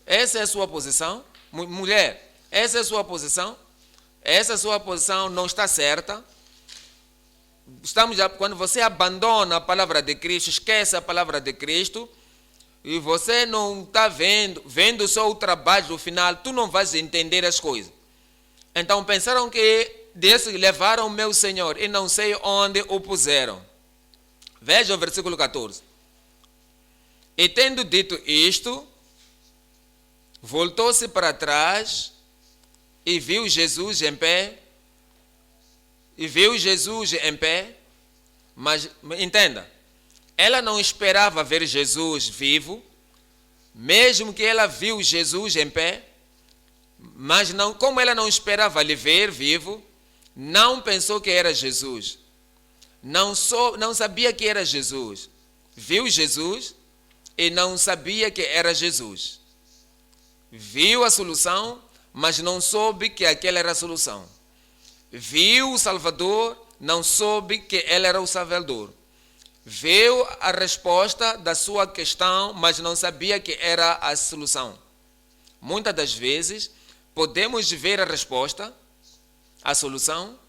essa é a sua posição? Mulher, essa é a sua posição? Essa sua posição não está certa. Quando você abandona a palavra de Cristo, esquece a palavra de Cristo, e você não está vendo só o trabalho no final, tu não vais entender as coisas. Então pensaram que levaram o meu Senhor e não sei onde o puseram. Veja o versículo 14. E tendo dito isto, voltou-se para trás e viu Jesus em pé. Mas entenda, ela não esperava ver Jesus vivo, mesmo que ela viu Jesus em pé, mas não, como ela não esperava lhe ver vivo, não pensou que era Jesus. Não sabia que era Jesus. Viu Jesus e não sabia que era Jesus. Viu a solução, mas não soube que aquela era a solução. Viu o Salvador, não soube que ele era o Salvador. Viu a resposta da sua questão, mas não sabia que era a solução. Muitas das vezes, podemos ver a resposta, a solução,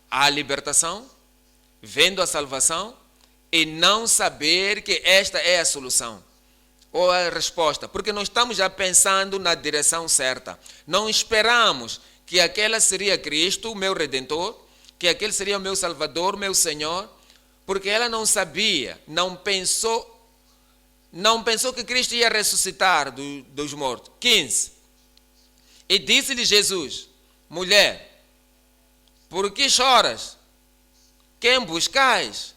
a libertação, vendo a salvação, e não saber que esta é a solução ou a resposta, porque não estamos já pensando na direção certa. Não esperamos que aquela seria Cristo, o meu Redentor, que aquele seria o meu Salvador, meu Senhor, porque ela não sabia, não pensou que Cristo ia ressuscitar dos mortos. 15. E disse-lhe Jesus: mulher, por que choras? Quem buscais?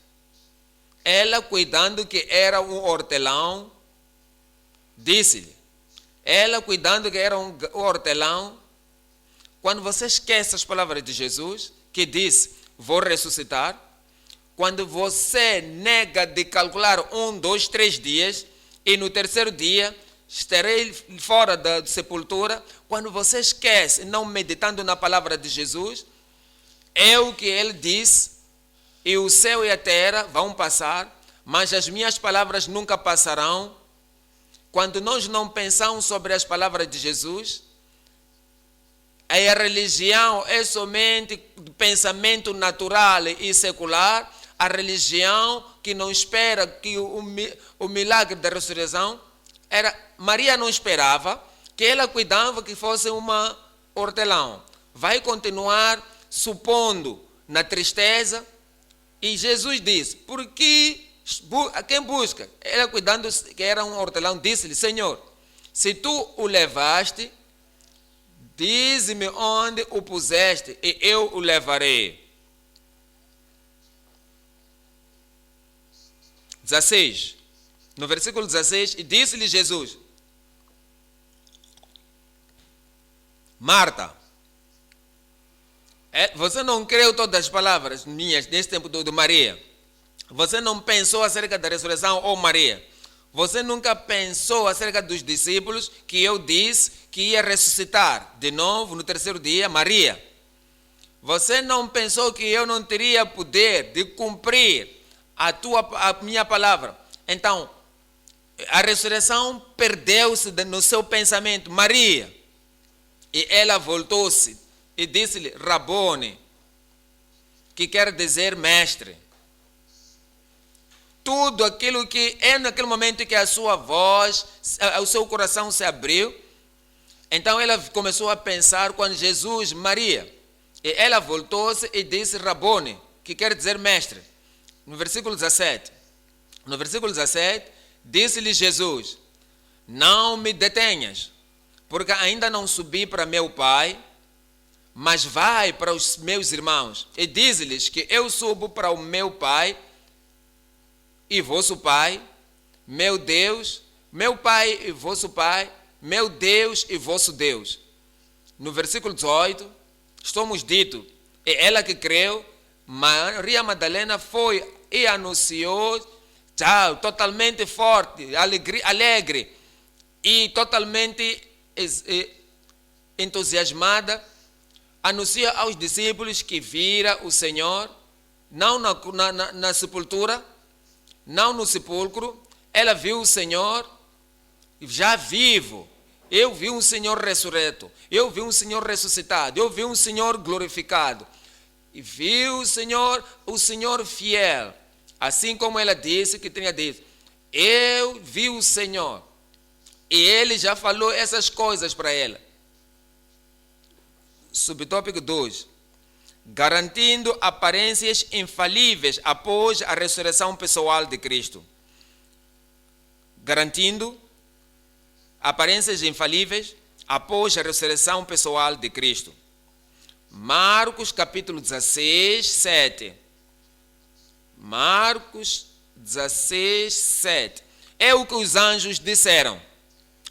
Ela, cuidando que era um hortelão, disse-lhe: ela cuidando que era um hortelão. Quando você esquece as palavras de Jesus, que disse, vou ressuscitar, quando você nega de calcular 1, 2, 3 dias, e no terceiro dia estarei fora da sepultura, quando você esquece, não meditando na palavra de Jesus, é o que ele diz, e o céu e a terra vão passar, mas as minhas palavras nunca passarão. Quando nós não pensamos sobre as palavras de Jesus, a religião é somente pensamento natural e secular, a religião que não espera que o milagre da ressurreição, Maria não esperava, que ela cuidava que fosse uma hortelão. Vai continuar supondo na tristeza, e Jesus disse, porque a quem busca? Ela cuidando que era um hortelão, disse-lhe, Senhor, se tu o levaste, dize-me onde o puseste e eu o levarei. 16. No versículo 16, e disse-lhe Jesus, Marta, você não creu todas as palavras minhas nesse tempo todo, Maria. Você não pensou acerca da ressurreição, Maria. Você nunca pensou acerca dos discípulos que eu disse que ia ressuscitar de novo no terceiro dia, Maria. Você não pensou que eu não teria poder de cumprir a minha palavra. Então, a ressurreição perdeu-se no seu pensamento, Maria. E ela voltou-se e disse-lhe, Rabone, que quer dizer mestre. Tudo aquilo que é naquele momento que a sua voz, o seu coração se abriu. Então ela começou a pensar quando Jesus, Maria, e ela voltou-se e disse Rabone, que quer dizer mestre. No versículo 17. No versículo 17, disse-lhe Jesus, não me detenhas, porque ainda não subi para meu Pai, mas vai para os meus irmãos e diz-lhes que eu subo para o meu Pai e vosso Pai, meu Deus, meu Pai e vosso Pai, meu Deus e vosso Deus. No versículo 18, estamos dito, e ela que creu, Maria Madalena foi e anunciou, totalmente forte, alegre e totalmente entusiasmada, anuncia aos discípulos que vira o Senhor, não na sepultura, não no sepulcro, ela viu o Senhor já vivo. Eu vi um Senhor ressurreto, eu vi um Senhor ressuscitado, eu vi um Senhor glorificado. E vi o Senhor fiel, assim como ela disse que tinha dito. Eu vi o Senhor. E ele já falou essas coisas para ela. Subtópico 2. Garantindo aparências infalíveis após a ressurreição pessoal de Cristo. Garantindo aparências infalíveis após a ressurreição pessoal de Cristo. Marcos capítulo 16, 7. Marcos 16, 7. É o que os anjos disseram.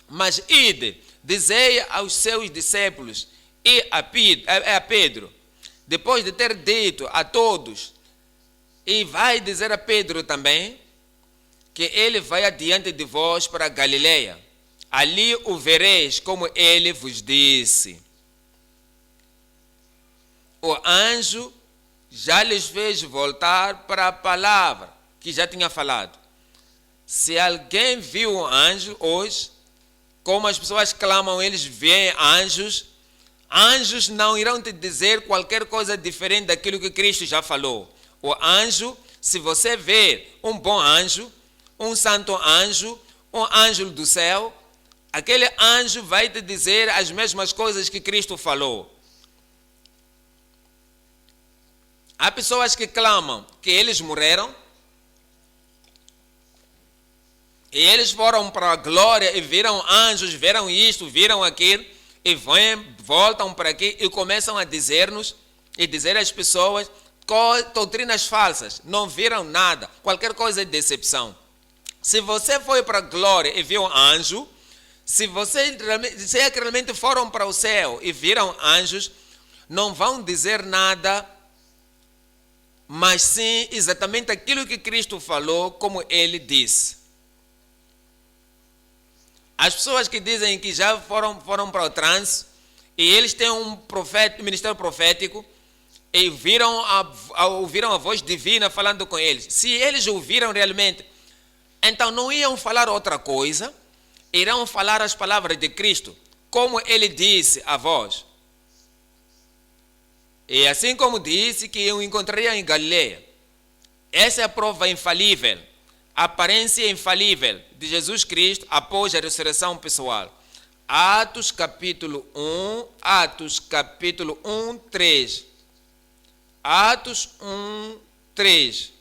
Mas ide, dizei aos seus discípulos e a Pedro, depois de ter dito a todos, e vai dizer a Pedro também, que ele vai adiante de vós para a Galileia. Ali o vereis como ele vos disse. O anjo já lhes fez voltar para a palavra que já tinha falado. Se alguém viu um anjo hoje, como as pessoas clamam, eles veem anjos, anjos não irão te dizer qualquer coisa diferente daquilo que Cristo já falou. O anjo, se você ver um bom anjo, um santo anjo, um anjo do céu, aquele anjo vai te dizer as mesmas coisas que Cristo falou. Há pessoas que clamam que eles morreram, e eles foram para a glória e viram anjos, viram isto, viram aquilo, e voltam para aqui e começam a dizer-nos e dizer às pessoas doutrinas falsas, não viram nada, qualquer coisa é decepção. Se você foi para a glória e viu um anjo, Se é que realmente foram para o céu e viram anjos, não vão dizer nada, mas sim exatamente aquilo que Cristo falou, como ele disse. As pessoas que dizem que já foram para o trance, e eles têm um ministério profético, e ouviram a voz divina falando com eles. Se eles ouviram realmente, então não iam falar outra coisa, irão falar as palavras de Cristo, como ele disse a vós. E assim como disse que eu encontraria em Galileia. Essa é a prova infalível, a aparência infalível de Jesus Cristo após a ressurreição pessoal. Atos capítulo 1, 3. Atos 1, 3.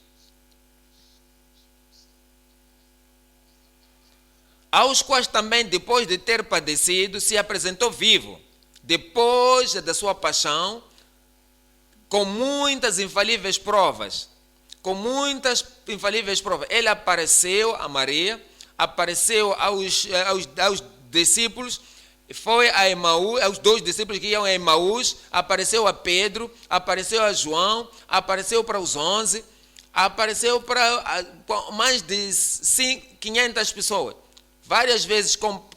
Aos quais também, depois de ter padecido, se apresentou vivo, depois da sua paixão, com muitas infalíveis provas. Ele apareceu a Maria, apareceu aos discípulos, foi a Emaús, aos 2 discípulos que iam a Emaús, apareceu a Pedro, apareceu a João, apareceu para os 11, apareceu para mais de 500 pessoas. Várias vezes com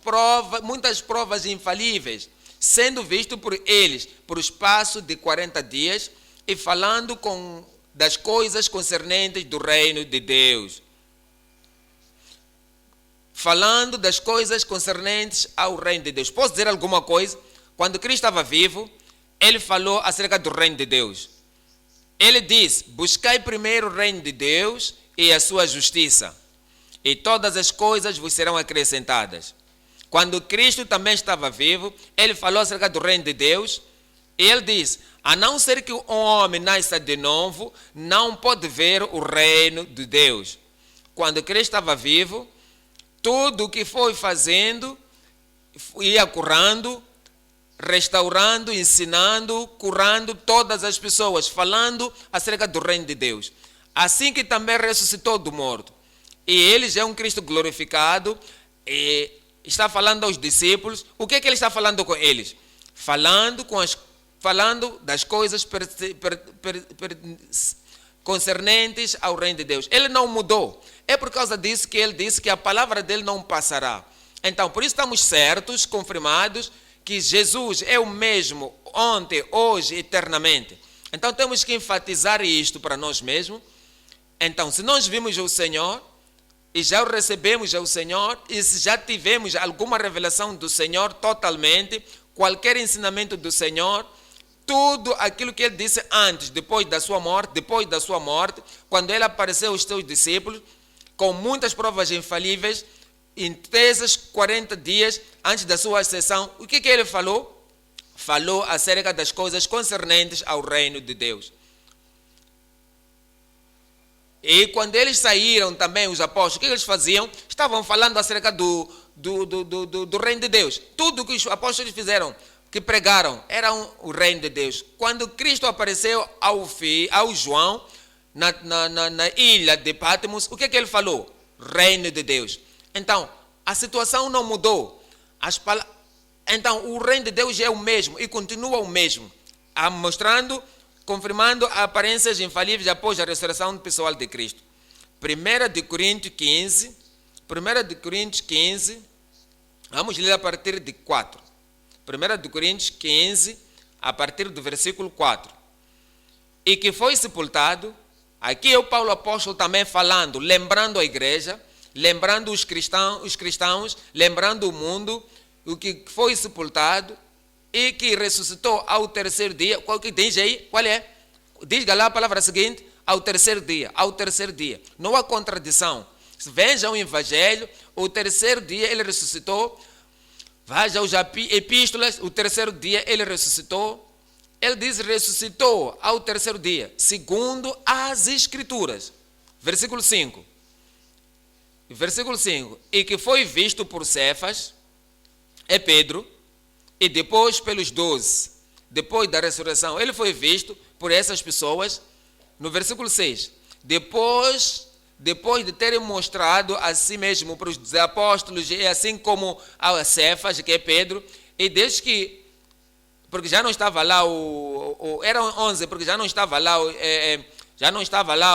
muitas provas infalíveis, sendo visto por eles por espaço de 40 dias e falando das coisas concernentes do reino de Deus. Falando das coisas concernentes ao reino de Deus. Posso dizer alguma coisa? Quando Cristo estava vivo, ele falou acerca do reino de Deus. Ele disse: buscai primeiro o reino de Deus e a sua justiça, e todas as coisas vos serão acrescentadas. Quando Cristo também estava vivo, ele falou acerca do reino de Deus, e ele disse: a não ser que um homem nasça de novo, não pode ver o reino de Deus. Quando Cristo estava vivo, tudo o que foi fazendo, ia curando, restaurando, ensinando, curando todas as pessoas, falando acerca do reino de Deus. Assim que também ressuscitou do morto. E ele já é um Cristo glorificado, e está falando aos discípulos. O que é que ele está falando com eles? Falando das coisas concernentes ao reino de Deus. Ele não mudou. É por causa disso que ele disse que a palavra dele não passará. Então, por isso estamos certos, confirmados, que Jesus é o mesmo ontem, hoje, eternamente. Então, temos que enfatizar isto para nós mesmos. Então, se nós vimos o Senhor, e já o recebemos o Senhor, e se já tivemos alguma revelação do Senhor totalmente, qualquer ensinamento do Senhor, tudo aquilo que ele disse antes, depois da sua morte, quando ele apareceu aos seus discípulos, com muitas provas infalíveis, em esses 40 dias antes da sua ascensão, o que ele falou? Falou acerca das coisas concernentes ao reino de Deus. E quando eles saíram também, os apóstolos, o que eles faziam? Estavam falando acerca do reino de Deus. Tudo que os apóstolos fizeram, que pregaram, era o reino de Deus. Quando Cristo apareceu ao João, na ilha de Patmos, o que ele falou? Reino de Deus. Então, a situação não mudou. Então, o reino de Deus é o mesmo e continua o mesmo, confirmando aparências infalíveis após a ressurreição pessoal de Cristo. 1 de Coríntios 15, vamos ler a partir de 4. 1 de Coríntios 15, a partir do versículo 4. E que foi sepultado, aqui é o Paulo apóstolo também falando, lembrando a igreja, lembrando os cristãos, lembrando o mundo, o que foi sepultado e que ressuscitou ao terceiro dia. Qual que diz aí? Qual é? Diz lá a palavra seguinte: ao terceiro dia, ao terceiro dia. Não há contradição. Veja o evangelho, o terceiro dia ele ressuscitou. Veja os epístolas, o terceiro dia ele ressuscitou. Ele diz ressuscitou ao terceiro dia, segundo as escrituras. Versículo 5. Versículo 5. E que foi visto por Cefas, é Pedro, e depois pelos 12. Depois da ressurreição, ele foi visto por essas pessoas. No versículo 6. Depois depois de terem mostrado a si mesmo para os apóstolos, e assim como a Cefas, que é Pedro, e desde que, porque já não estava lá eram 11, porque já não estava lá,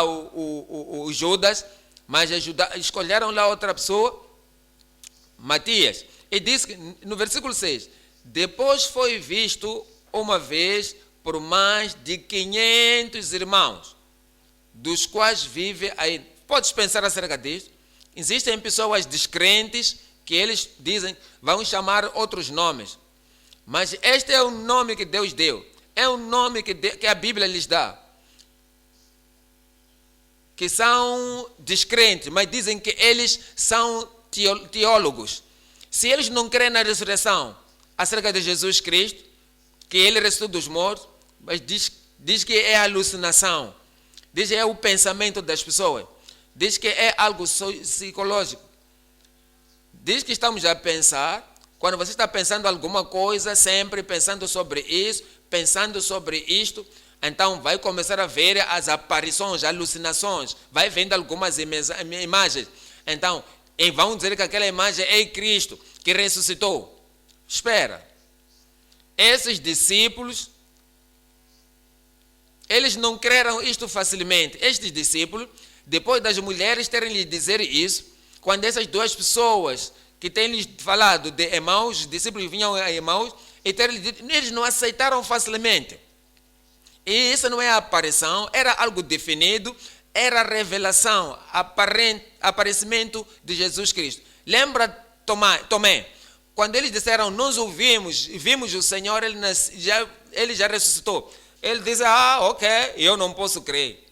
o Judas, mas escolheram lá outra pessoa, Matias. E diz que, no versículo 6, depois foi visto uma vez por mais de 500 irmãos, dos quais vive aí. Podes pensar acerca disso? Existem pessoas descrentes que eles dizem, vão chamar outros nomes. Mas este é o nome que Deus deu. É o nome que a Bíblia lhes dá. Que são descrentes, mas dizem que eles são teólogos. Se eles não creem na ressurreição acerca de Jesus Cristo, que ele ressuscitou dos mortos, mas diz que é alucinação. Diz que é o pensamento das pessoas. Diz que é algo psicológico. Diz que estamos a pensar, quando você está pensando alguma coisa, sempre pensando sobre isso, pensando sobre isto, então vai começar a ver as aparições, alucinações, vai vendo algumas imagens. Então, vão dizer que aquela imagem é Cristo, que ressuscitou. Espera. Esses discípulos, eles não creram isto facilmente. Estes discípulos, depois das mulheres terem lhe dizer isso, quando essas duas pessoas que têm lhes falado de Emaús, os discípulos vinham a Emaús, e terem lhe dito, eles não aceitaram facilmente. E isso não é aparição, era algo definido, era revelação, aparecimento de Jesus Cristo. Lembra Tomé? Quando eles disseram, nós ouvimos, vimos o Senhor, ele já ressuscitou. Ele diz, ok, eu não posso crer.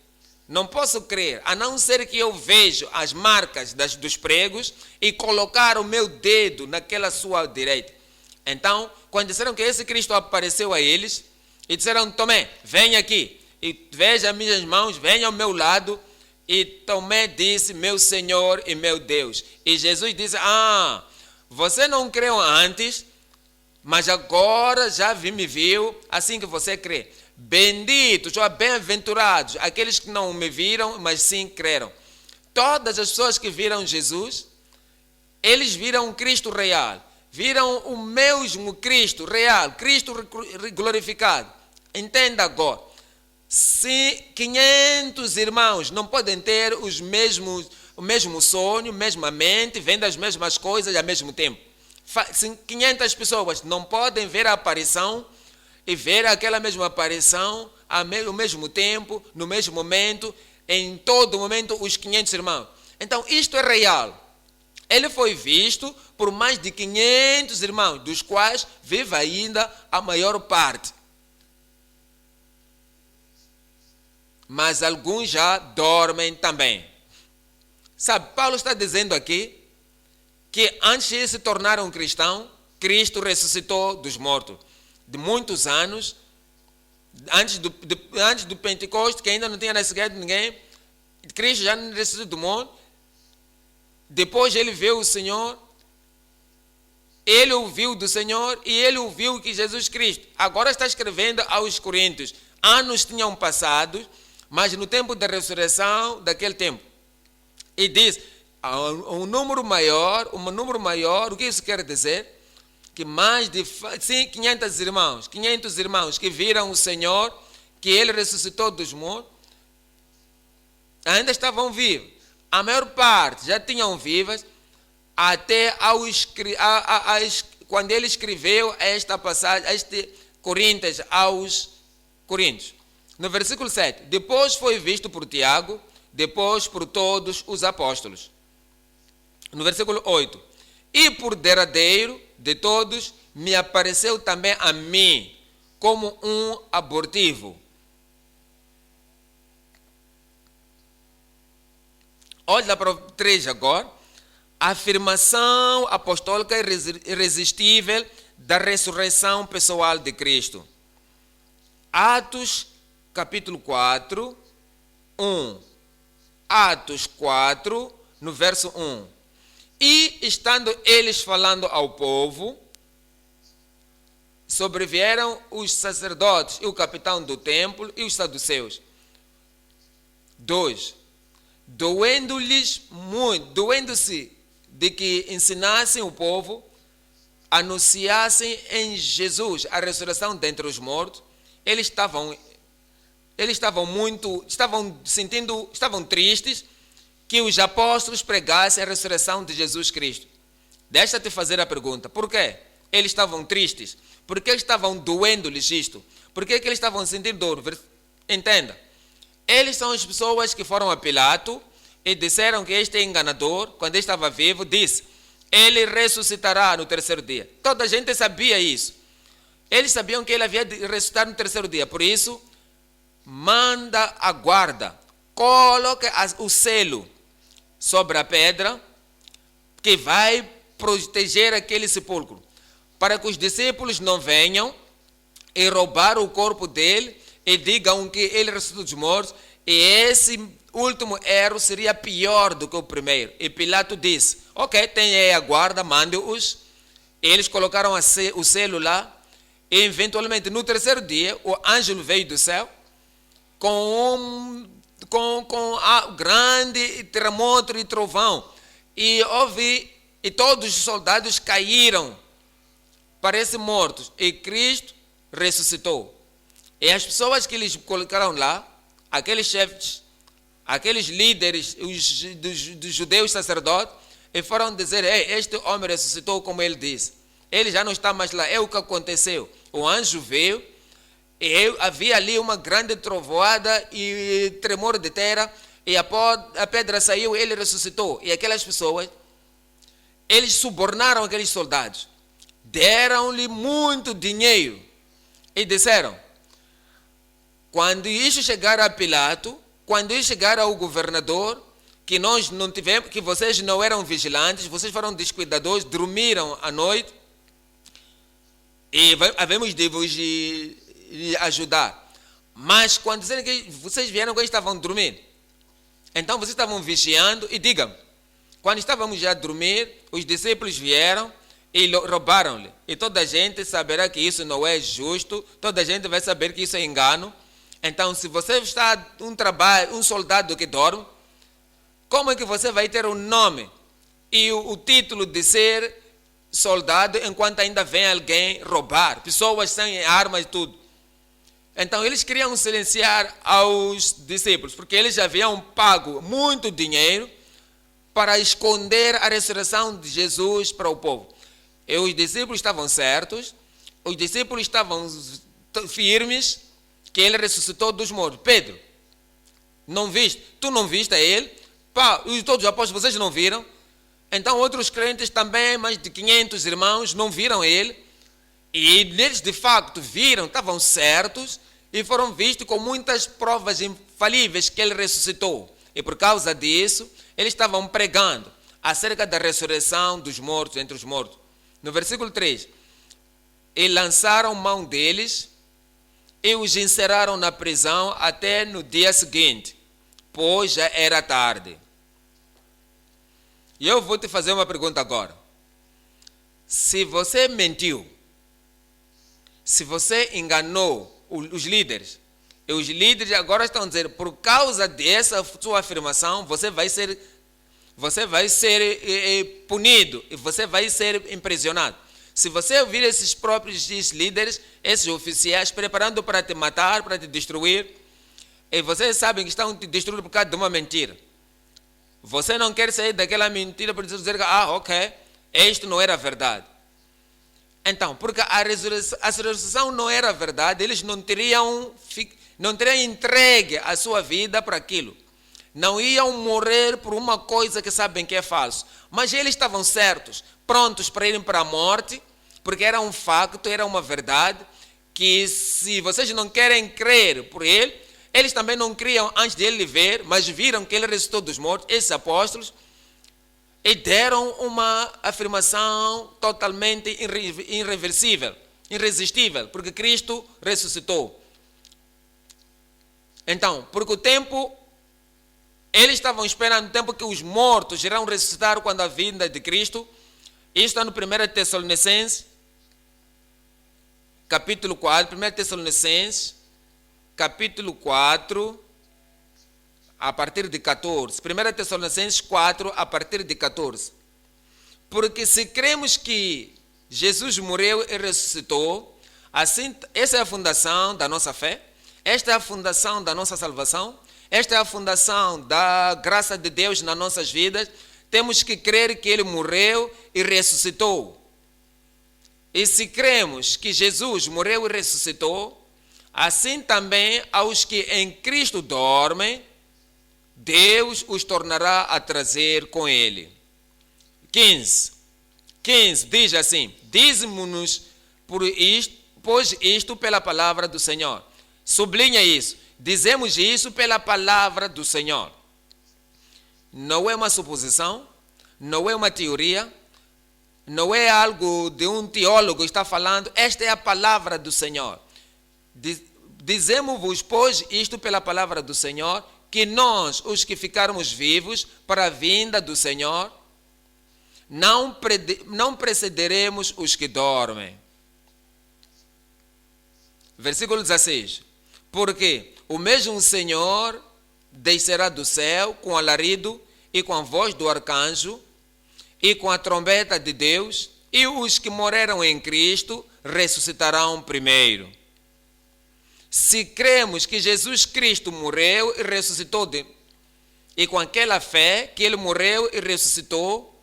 Não posso crer, a não ser que eu veja as marcas dos pregos e colocar o meu dedo naquela sua direita. Então, quando disseram que esse Cristo apareceu a eles, e disseram, Tomé, vem aqui, e veja minhas mãos, venha ao meu lado. E Tomé disse, meu Senhor e meu Deus. E Jesus disse, você não creu antes, mas agora já me viu, assim que você crê. Benditos, ou bem-aventurados, aqueles que não me viram, mas sim creram. Todas as pessoas que viram Jesus, eles viram Cristo real. Viram o mesmo Cristo real, Cristo glorificado. Entenda agora. Se 500 irmãos não podem ter o mesmo sonho, mesma mente, vendo as mesmas coisas ao mesmo tempo. 500 pessoas não podem ver a aparição e ver aquela mesma aparição ao mesmo tempo, no mesmo momento, em todo momento, os 500 irmãos. Então, isto é real. Ele foi visto por mais de 500 irmãos, dos quais vive ainda a maior parte. Mas alguns já dormem também. Sabe, Paulo está dizendo aqui que antes de se tornar um cristão, Cristo ressuscitou dos mortos. De muitos anos, antes do Pentecostes, que ainda não tinha nascido ninguém, Cristo já ressuscitou do morto. Depois ele viu o Senhor, ele ouviu do Senhor e ele ouviu que Jesus Cristo. Agora está escrevendo aos Coríntios. Anos tinham passado, mas no tempo da ressurreição, daquele tempo. E diz, um número maior, o que isso quer dizer? Que mais de 500 irmãos que viram o Senhor, que ele ressuscitou dos mortos, ainda estavam vivos. A maior parte já tinham vivas, até quando ele escreveu esta passagem, Coríntios, aos Coríntios. No versículo 7, depois foi visto por Tiago, depois por todos os apóstolos. No versículo 8, e por derradeiro de todos, me apareceu também a mim, como um abortivo. Olha para o 3 agora. Afirmação apostólica irresistível da ressurreição pessoal de Cristo. Atos capítulo 4, 1. Atos 4, no verso 1. E estando eles falando ao povo, sobrevieram os sacerdotes e o capitão do templo e os saduceus. 2. doendo-lhes muito, doendo-se de que ensinassem o povo, anunciassem em Jesus a ressurreição dentre os mortos. Eles estavam tristes que os apóstolos pregassem a ressurreição de Jesus Cristo. Deixa-te fazer a pergunta, por quê? Eles estavam tristes, por que estavam doendo-lhes isto? Por que eles estavam sentindo dor? Entenda, eles são as pessoas que foram a Pilato e disseram que este é enganador. Quando ele estava vivo, disse, ele ressuscitará no terceiro dia. Toda a gente sabia isso. Eles sabiam que ele havia de ressuscitar no terceiro dia, por isso, manda a guarda, coloque o selo sobre a pedra que vai proteger aquele sepulcro, para que os discípulos não venham e roubar o corpo dele e digam que ele ressuscitou dos mortos, e esse último erro seria pior do que o primeiro. E Pilato disse, ok, tem aí a guarda, mande-os. Eles colocaram o selo lá, e eventualmente no terceiro dia o anjo veio do céu com grande terremoto e trovão, e todos os soldados caíram, parecem mortos, e Cristo ressuscitou. E as pessoas que eles colocaram lá, aqueles chefes, aqueles líderes dos judeus sacerdotes, e foram dizer, este homem ressuscitou como ele disse. Ele já não está mais lá. É o que aconteceu. O anjo veio, e havia ali uma grande trovoada e tremor de terra, e a pedra saiu, ele ressuscitou. E aquelas pessoas, eles subornaram aqueles soldados, deram-lhe muito dinheiro e disseram, quando isso chegar a Pilato, quando isso chegar ao governador, que nós não tivemos, que vocês não eram vigilantes, vocês foram descuidadosos, dormiram à noite, e havemos de vos ajudar. Mas quando disseram que vocês vieram quando estavam dormindo, então vocês estavam vigiando, e digam, quando estávamos já a dormir, os discípulos vieram e roubaram-lhe. E toda a gente saberá que isso não é justo, toda a gente vai saber que isso é engano. Então, se você está um soldado que dorme, como é que você vai ter o nome e o título de ser soldado enquanto ainda vem alguém roubar? Pessoas sem armas e tudo. Então, eles queriam silenciar aos discípulos, porque eles já haviam pago muito dinheiro para esconder a ressurreição de Jesus para o povo. E os discípulos estavam certos, os discípulos estavam firmes, que ele ressuscitou dos mortos. Pedro, não viste? Tu não viste a ele? E todos os apóstolos, vocês não viram? Então outros crentes também, mais de 500 irmãos, não viram ele. E eles de facto viram, estavam certos, e foram vistos com muitas provas infalíveis que ele ressuscitou. E por causa disso, eles estavam pregando acerca da ressurreição dos mortos, entre os mortos. No versículo 3, e lançaram mão deles e os encerraram na prisão até no dia seguinte, pois já era tarde. E eu vou te fazer uma pergunta agora. Se você mentiu, se você enganou os líderes, e os líderes agora estão a dizer, por causa dessa sua afirmação, você vai ser punido e você vai ser imprisionado. Se você ouvir esses próprios líderes, esses oficiais, preparando para te matar, para te destruir, e vocês sabem que estão te destruindo por causa de uma mentira, você não quer sair daquela mentira para dizer, ok, isto não era verdade. Então, porque a ressurreição não era verdade, eles não teriam entregue a sua vida para aquilo. Não iam morrer por uma coisa que sabem que é falso. Mas eles estavam certos, prontos para irem para a morte, porque era um facto, era uma verdade, que se vocês não querem crer por ele, eles também não criam antes de ele ver, mas viram que ele ressuscitou dos mortos, esses apóstolos, e deram uma afirmação totalmente irreversível, irresistível, porque Cristo ressuscitou. Então, porque o tempo, eles estavam esperando o tempo que os mortos irão ressuscitar quando a vinda de Cristo. Isso está no 1 Tessalonicenses, capítulo 4, 1 Tessalonicenses, capítulo 4, a partir de 14. 1 Tessalonicenses 4, a partir de 14. Porque se cremos que Jesus morreu e ressuscitou, assim, essa é a fundação da nossa fé, esta é a fundação da nossa salvação, esta é a fundação da graça de Deus nas nossas vidas. Temos que crer que Ele morreu e ressuscitou. E se cremos que Jesus morreu e ressuscitou, assim também aos que em Cristo dormem, Deus os tornará a trazer com Ele. 15 diz assim: dize-nos pois isto pela palavra do Senhor. Sublinha isso. Dizemos isso pela palavra do Senhor. Não é uma suposição, não é uma teoria, não é algo de um teólogo que está falando. Esta é a palavra do Senhor. Dizemos-vos, pois, isto pela palavra do Senhor, que nós, os que ficarmos vivos para a vinda do Senhor, não precederemos os que dormem. Versículo 16. Porque o mesmo Senhor descerá do céu com alarido e com a voz do arcanjo e com a trombeta de Deus, e os que morreram em Cristo ressuscitarão primeiro. Se cremos que Jesus Cristo morreu e ressuscitou, e com aquela fé que Ele morreu e ressuscitou,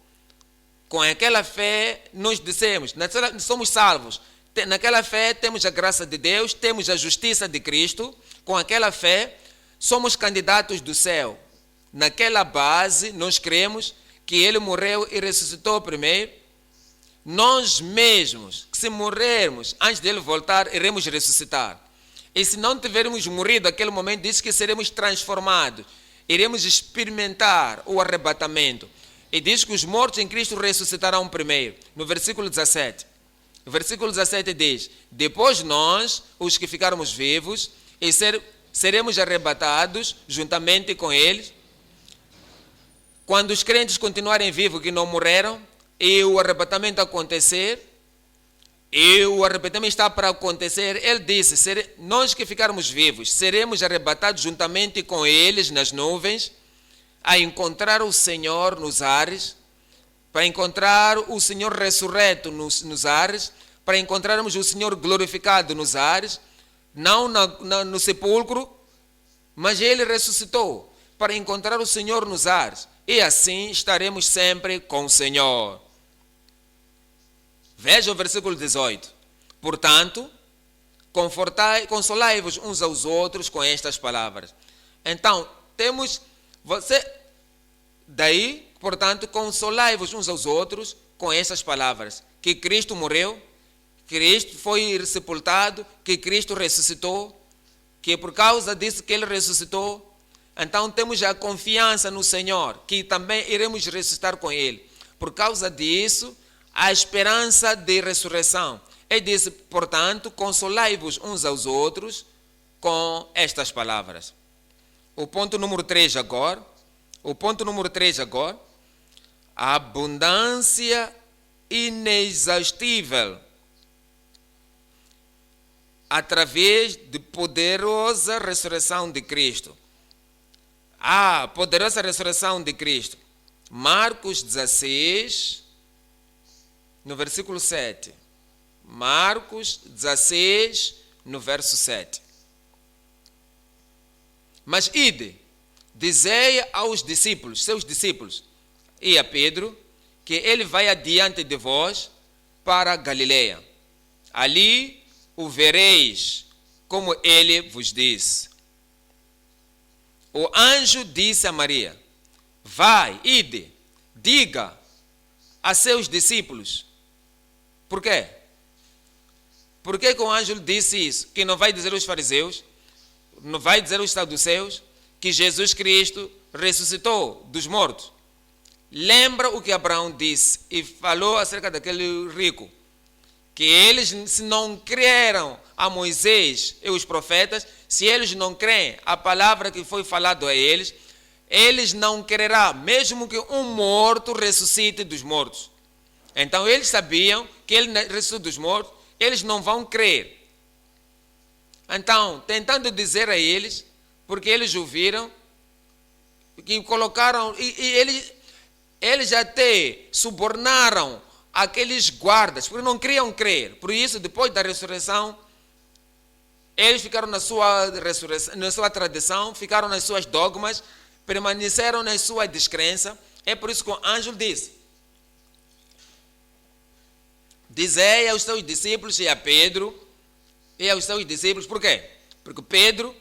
com aquela fé nós dissemos, somos salvos. Naquela fé temos a graça de Deus, temos a justiça de Cristo. Com aquela fé somos candidatos do céu. Naquela base nós cremos que Ele morreu e ressuscitou primeiro. Nós mesmos, se morrermos antes dele voltar, iremos ressuscitar. E se não tivermos morrido naquele momento, diz que seremos transformados. Iremos experimentar o arrebatamento. E diz que os mortos em Cristo ressuscitarão primeiro. No versículo 17. O versículo 17 diz: depois nós, os que ficarmos vivos, e seremos arrebatados juntamente com eles. Quando os crentes continuarem vivos que não morreram, e o arrebatamento acontecer, e o arrebatamento está para acontecer, ele disse: nós que ficarmos vivos, seremos arrebatados juntamente com eles nas nuvens, a encontrar o Senhor nos ares, para encontrar o Senhor ressurreto nos ares, para encontrarmos o Senhor glorificado nos ares, não no sepulcro, mas Ele ressuscitou, para encontrar o Senhor nos ares, e assim estaremos sempre com o Senhor. Veja o versículo 18. Portanto, consolai-vos uns aos outros com estas palavras. Então, portanto, consolai-vos uns aos outros com estas palavras: que Cristo morreu, Cristo foi sepultado, que Cristo ressuscitou, que por causa disso que Ele ressuscitou, então temos a confiança no Senhor, que também iremos ressuscitar com Ele. Por causa disso, a esperança de ressurreição. Ele disse: portanto, consolai-vos uns aos outros com estas palavras. O ponto número 3 agora. A abundância inexaustível através de poderosa ressurreição de Cristo. A poderosa ressurreição de Cristo. Marcos 16, no versículo 7. Marcos 16, no verso 7. Mas ide, dizei aos discípulos, seus discípulos, e a Pedro, que ele vai adiante de vós para Galileia. Ali o vereis, como ele vos disse. O anjo disse a Maria: vai, ide, diga a seus discípulos. Por quê? Por que o anjo disse isso? Que não vai dizer aos fariseus, não vai dizer aos saduceus, que Jesus Cristo ressuscitou dos mortos. Lembra o que Abraão disse e falou acerca daquele rico, que eles, se não creram a Moisés e os profetas, se eles não creem a palavra que foi falada a eles, eles não crerão, mesmo que um morto ressuscite dos mortos. Então eles sabiam que ele ressuscitou dos mortos, eles não vão crer. Então, tentando dizer a eles, porque eles ouviram, que colocaram, e eles até subornaram aqueles guardas, porque não queriam crer. Por isso, depois da ressurreição, eles ficaram na sua tradição, ficaram nas suas dogmas, permaneceram na sua descrença. É por isso que o anjo disse: dizei aos seus discípulos e a Pedro, e aos seus discípulos, por quê? Porque Pedro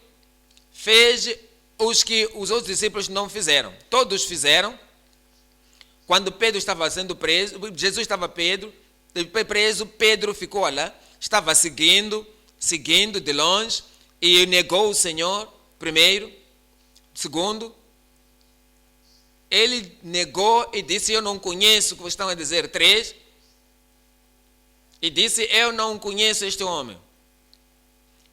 fez os que os outros discípulos não fizeram. Todos fizeram. Quando Pedro estava sendo preso, Jesus estava preso, Pedro ficou lá, estava seguindo de longe, e negou o Senhor, primeiro. Segundo, ele negou e disse: eu não conheço o que estão a dizer. 3, e disse: eu não conheço este homem.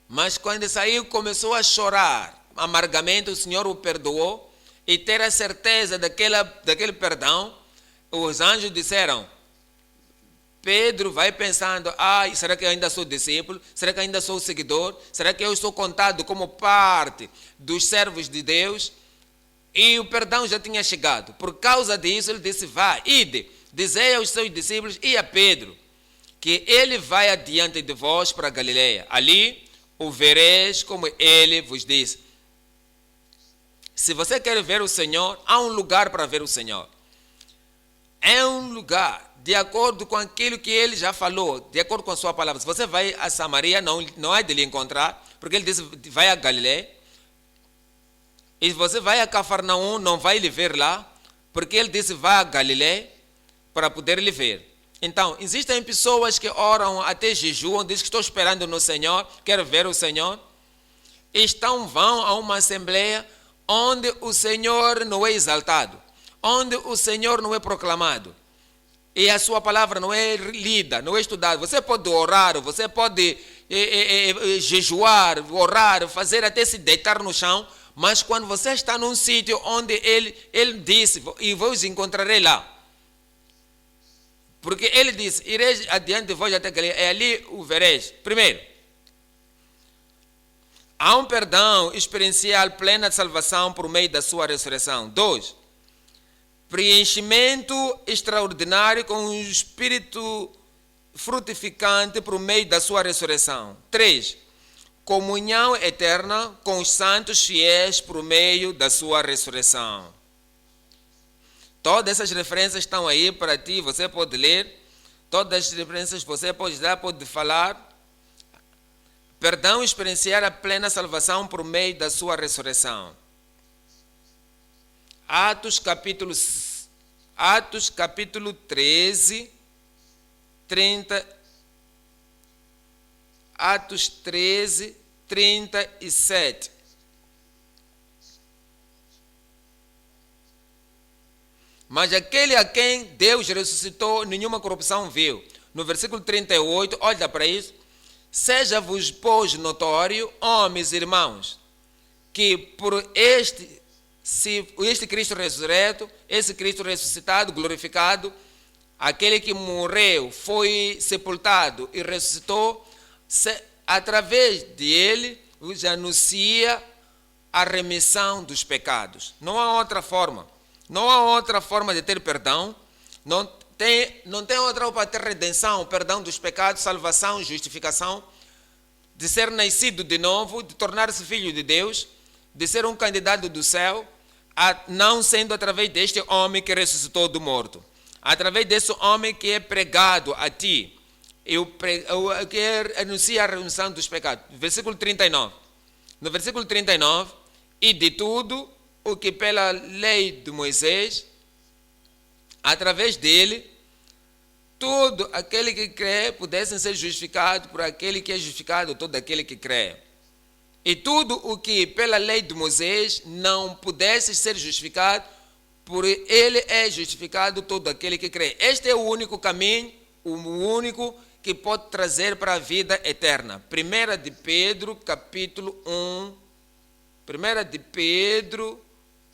Mas quando saiu, começou a chorar amargamente. O Senhor o perdoou, e ter a certeza daquele perdão, os anjos disseram: Pedro vai pensando: será que eu ainda sou discípulo? Será que ainda sou seguidor? Será que eu estou contado como parte dos servos de Deus? E o perdão já tinha chegado. Por causa disso, ele disse: vá, ide, dizei aos seus discípulos e a Pedro que ele vai adiante de vós para a Galileia. Ali o vereis como ele vos disse. Se você quer ver o Senhor, há um lugar para ver o Senhor. É um lugar de acordo com aquilo que ele já falou, de acordo com a sua palavra. Se você vai a Samaria, não é de lhe encontrar, porque ele disse: vai a Galileia. E se você vai a Cafarnaum, não vai lhe ver lá, porque ele disse: vai a Galileia para poder lhe ver. Então, existem pessoas que oram até jejuam, dizem que estou esperando no Senhor, quero ver o Senhor, e vão a uma assembleia onde o Senhor não é exaltado, onde o Senhor não é proclamado, e a sua palavra não é lida, não é estudada. Você pode orar, você pode jejuar, orar, fazer até se deitar no chão, mas quando você está num sítio onde ele disse: e vos encontrarei lá. Porque ele disse: ireis adiante de vós até Galileia, ali o vereis. Primeiro, há um perdão experiencial plena de salvação por meio da sua ressurreição. 2, preenchimento extraordinário com o Espírito frutificante por meio da sua ressurreição. 3, comunhão eterna com os santos fiéis por meio da sua ressurreição. Todas essas referências estão aí para ti, você pode ler. Todas as referências você pode dar, pode falar. Perdão experienciar a plena salvação por meio da sua ressurreição. Atos capítulo 13, 30. Atos 13, 37. Mas aquele a quem Deus ressuscitou, nenhuma corrupção viu. No versículo 38, olha para isso. Seja-vos, pois, notório, homens e irmãos, que por este Cristo ressurreto, esse Cristo ressuscitado, glorificado, aquele que morreu, foi sepultado e ressuscitou, através de ele, vos anuncia a remissão dos pecados. Não há outra forma. Não há outra forma de ter perdão, não tem outra forma de ter redenção, perdão dos pecados, salvação, justificação, de ser nascido de novo, de tornar-se filho de Deus, de ser um candidato do céu, não sendo através deste homem que ressuscitou do morto, através desse homem que é pregado a ti, que anuncia a remissão dos pecados. Versículo 39. No versículo 39, e de tudo o que pela lei de Moisés, através dele, todo aquele que crê pudesse ser justificado por aquele que é justificado, todo aquele que crê. E tudo o que pela lei de Moisés não pudesse ser justificado, por ele é justificado todo aquele que crê. Este é o único caminho, o único que pode trazer para a vida eterna. 1 de Pedro, capítulo 1, 1 de Pedro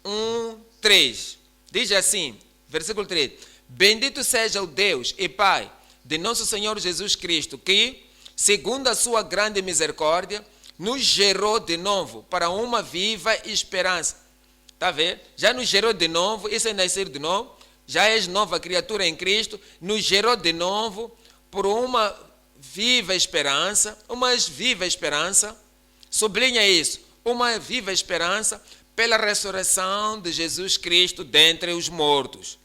1, 3. Diz assim, versículo 3. Bendito seja o Deus e Pai de nosso Senhor Jesus Cristo, que, segundo a sua grande misericórdia, nos gerou de novo para uma viva esperança Está a ver? Já nos gerou de novo, isso é nascer de novo, já és nova criatura em Cristo, nos gerou de novo por uma viva esperança, sublinha isso, uma viva esperança pela ressurreição de Jesus Cristo dentre os mortos.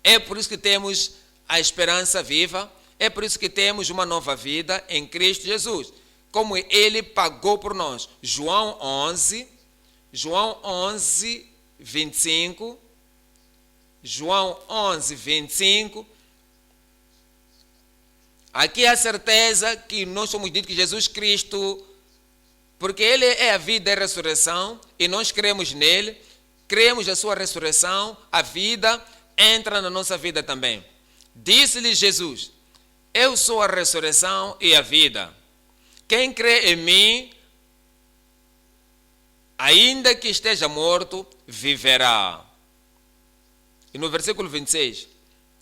É por isso que temos a esperança viva, é por isso que temos uma nova vida em Cristo Jesus, como Ele pagou por nós. João 11, 25, João 11, 25, aqui é a certeza que nós somos ditos que Jesus Cristo, porque Ele é a vida e a ressurreição, e nós cremos nele, cremos na sua ressurreição, a vida entra na nossa vida também. Disse-lhe Jesus: eu sou a ressurreição e a vida. Quem crê em mim, ainda que esteja morto, viverá. E no versículo 26,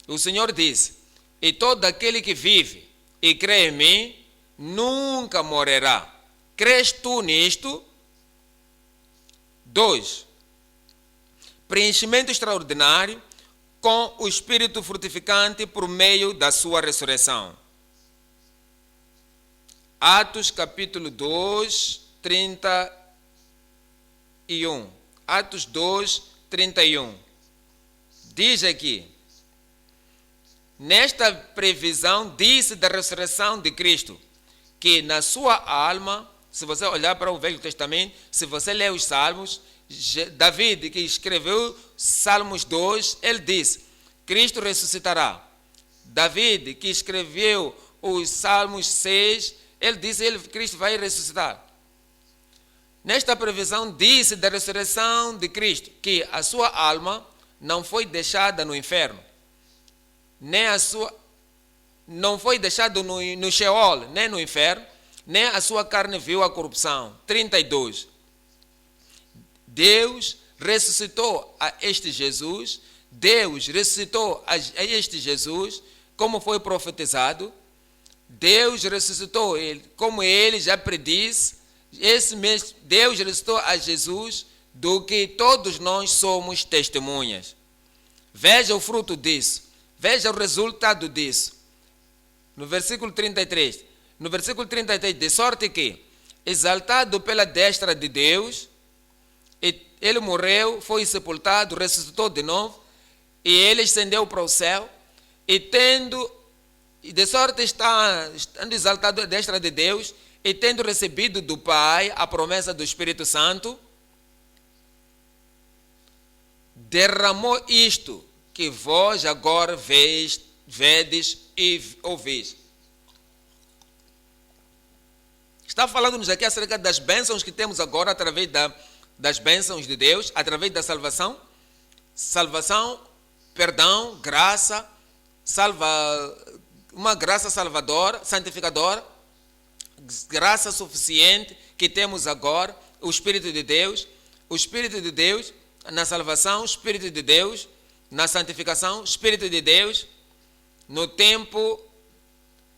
o Senhor diz: e todo aquele que vive e crê em mim, nunca morrerá. Crês tu nisto? 2. Preenchimento extraordinário com o Espírito frutificante por meio da sua ressurreição. Atos capítulo 2, 31. Atos 2, 31. Diz aqui: nesta previsão disse da ressurreição de Cristo, que na sua alma, se você olhar para o Velho Testamento, se você ler os Salmos, David, que escreveu Salmos 2, ele diz: Cristo ressuscitará. David, que escreveu os Salmos 6, ele disse: Cristo vai ressuscitar. Nesta previsão disse da ressurreição de Cristo, que a sua alma não foi deixada no inferno, nem a sua, não foi deixada no Sheol, nem no inferno, nem a sua carne viu a corrupção. 32. Deus ressuscitou a este Jesus, como foi profetizado. Deus ressuscitou ele, como ele já predisse. Deus ressuscitou a Jesus, do que todos nós somos testemunhas. Veja o fruto disso, veja o resultado disso. No versículo 33, de sorte que, exaltado pela destra de Deus, ele morreu, foi sepultado, ressuscitou de novo, e ele ascendeu para o céu, e de sorte estando exaltado à destra de Deus, e tendo recebido do Pai a promessa do Espírito Santo, derramou isto que vós agora vedes e ouvis. Está falando-nos aqui acerca das bênçãos que temos agora através das bênçãos de Deus, através da salvação. Salvação, perdão, graça, uma graça salvadora, santificadora, graça suficiente que temos agora, o Espírito de Deus na salvação, o Espírito de Deus na santificação, o Espírito de Deus no tempo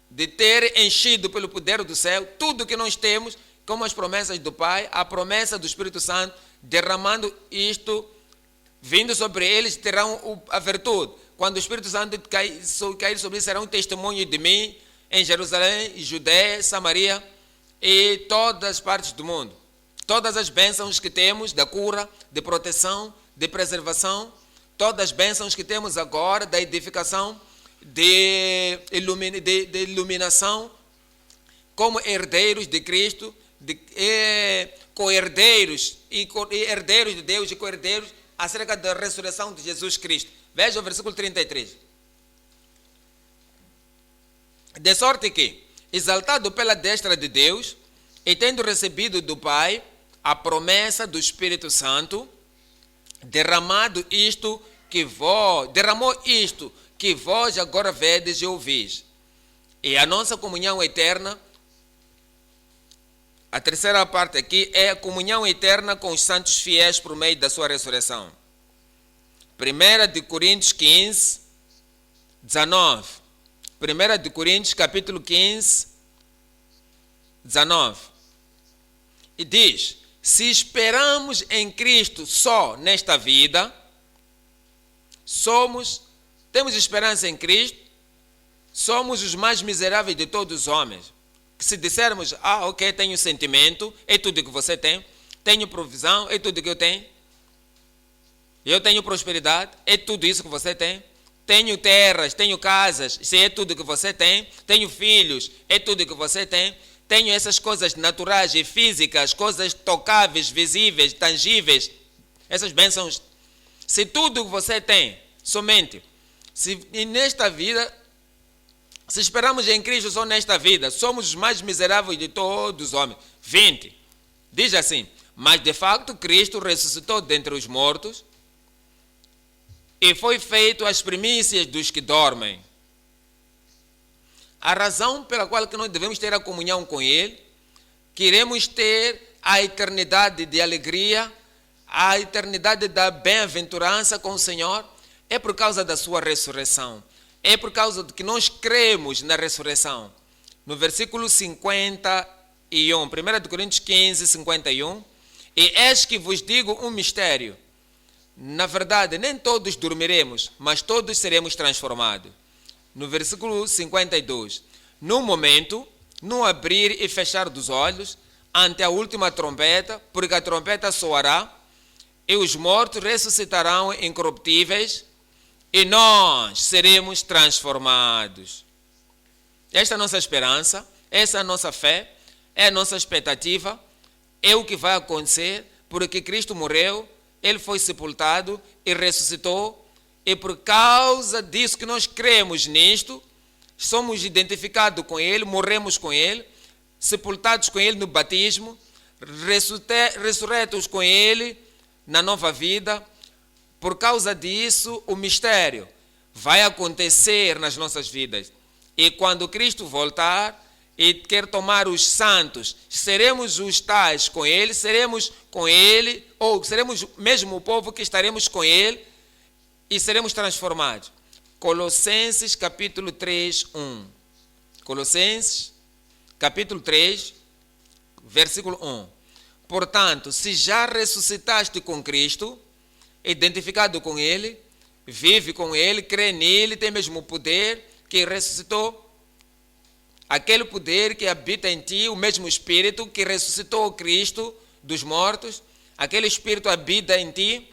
de ter enchido pelo poder do céu tudo que nós temos, como as promessas do Pai, a promessa do Espírito Santo, derramando isto, vindo sobre eles, terão a virtude. Quando o Espírito Santo cair sobre eles, serão um testemunho de mim em Jerusalém, Judeia, Samaria e todas as partes do mundo. Todas as bênçãos que temos da cura, de proteção, de preservação, todas as bênçãos que temos agora da edificação, de iluminação, como herdeiros de Cristo, co-herdeiros e herdeiros de Deus e co-herdeiros acerca da ressurreição de Jesus Cristo. Veja o versículo 33. De sorte que, exaltado pela destra de Deus, e tendo recebido do Pai a promessa do Espírito Santo, derramou isto que vós agora vedes e ouvis. E a nossa comunhão eterna, a terceira parte aqui, é a comunhão eterna com os santos fiéis por meio da sua ressurreição. 1 de Coríntios 15, 19. 1 de Coríntios capítulo 15, 19. E diz: Se esperamos em Cristo só nesta vida, temos esperança em Cristo, somos os mais miseráveis de todos os homens. Que se dissermos, ok, tenho sentimento, é tudo que você tem, tenho provisão, é tudo que eu tenho prosperidade, é tudo isso que você tem, tenho terras, tenho casas, isso é tudo que você tem, tenho filhos, é tudo que você tem, tenho essas coisas naturais e físicas, coisas tocáveis, visíveis, tangíveis, essas bênçãos. Se tudo que você tem, somente, e nesta vida, se esperamos em Cristo só nesta vida, somos os mais miseráveis de todos os homens. 20. Diz assim, mas de facto Cristo ressuscitou dentre os mortos e foi feito as primícias dos que dormem. A razão pela qual que nós devemos ter a comunhão com Ele, queremos ter a eternidade de alegria, a eternidade da bem-aventurança com o Senhor, é por causa da sua ressurreição. É por causa de que nós cremos na ressurreição. No versículo 51, 1 Coríntios 15, 51, e eis que vos digo um mistério. Na verdade, nem todos dormiremos, mas todos seremos transformados. No versículo 52, no momento, no abrir e fechar dos olhos, ante a última trombeta, porque a trombeta soará, e os mortos ressuscitarão incorruptíveis, e nós seremos transformados. Esta é a nossa esperança, essa é a nossa fé, é a nossa expectativa, é o que vai acontecer, porque Cristo morreu, Ele foi sepultado e ressuscitou, e por causa disso que nós cremos nisto, somos identificados com Ele, morremos com Ele, sepultados com Ele no batismo, ressurretos com Ele na nova vida. Por causa disso, o mistério vai acontecer nas nossas vidas. E quando Cristo voltar e quer tomar os santos, seremos os tais com Ele, seremos com Ele, ou seremos mesmo o povo que estaremos com Ele e seremos transformados. Colossenses capítulo 3, 1. Colossenses capítulo 3, versículo 1. Portanto, se já ressuscitaste com Cristo, identificado com Ele, vive com Ele, crê nele, tem mesmo o poder que ressuscitou, aquele poder que habita em ti, o mesmo Espírito que ressuscitou Cristo dos mortos, aquele Espírito habita em ti,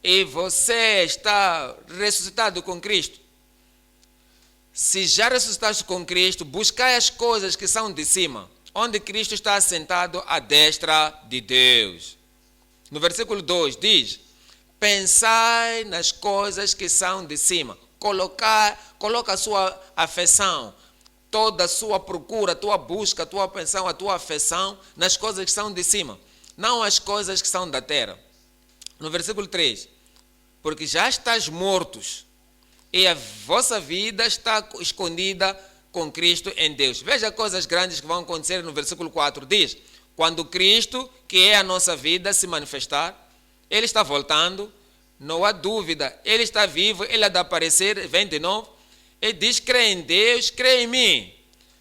e você está ressuscitado com Cristo. Se já ressuscitaste com Cristo, buscai as coisas que são de cima, onde Cristo está assentado à destra de Deus. No versículo 2 diz, pensai nas coisas que são de cima. Coloca a sua afeição, toda a sua procura, a tua busca, a tua pensão, a tua afeição nas coisas que são de cima, não as coisas que são da terra. No versículo 3, porque já estás mortos e a vossa vida está escondida com Cristo em Deus. Veja coisas grandes que vão acontecer no versículo 4. Diz, quando Cristo, que é a nossa vida, se manifestar, Ele está voltando, não há dúvida, Ele está vivo, Ele há de aparecer, vem de novo. Ele diz, crê em Deus, crê em mim.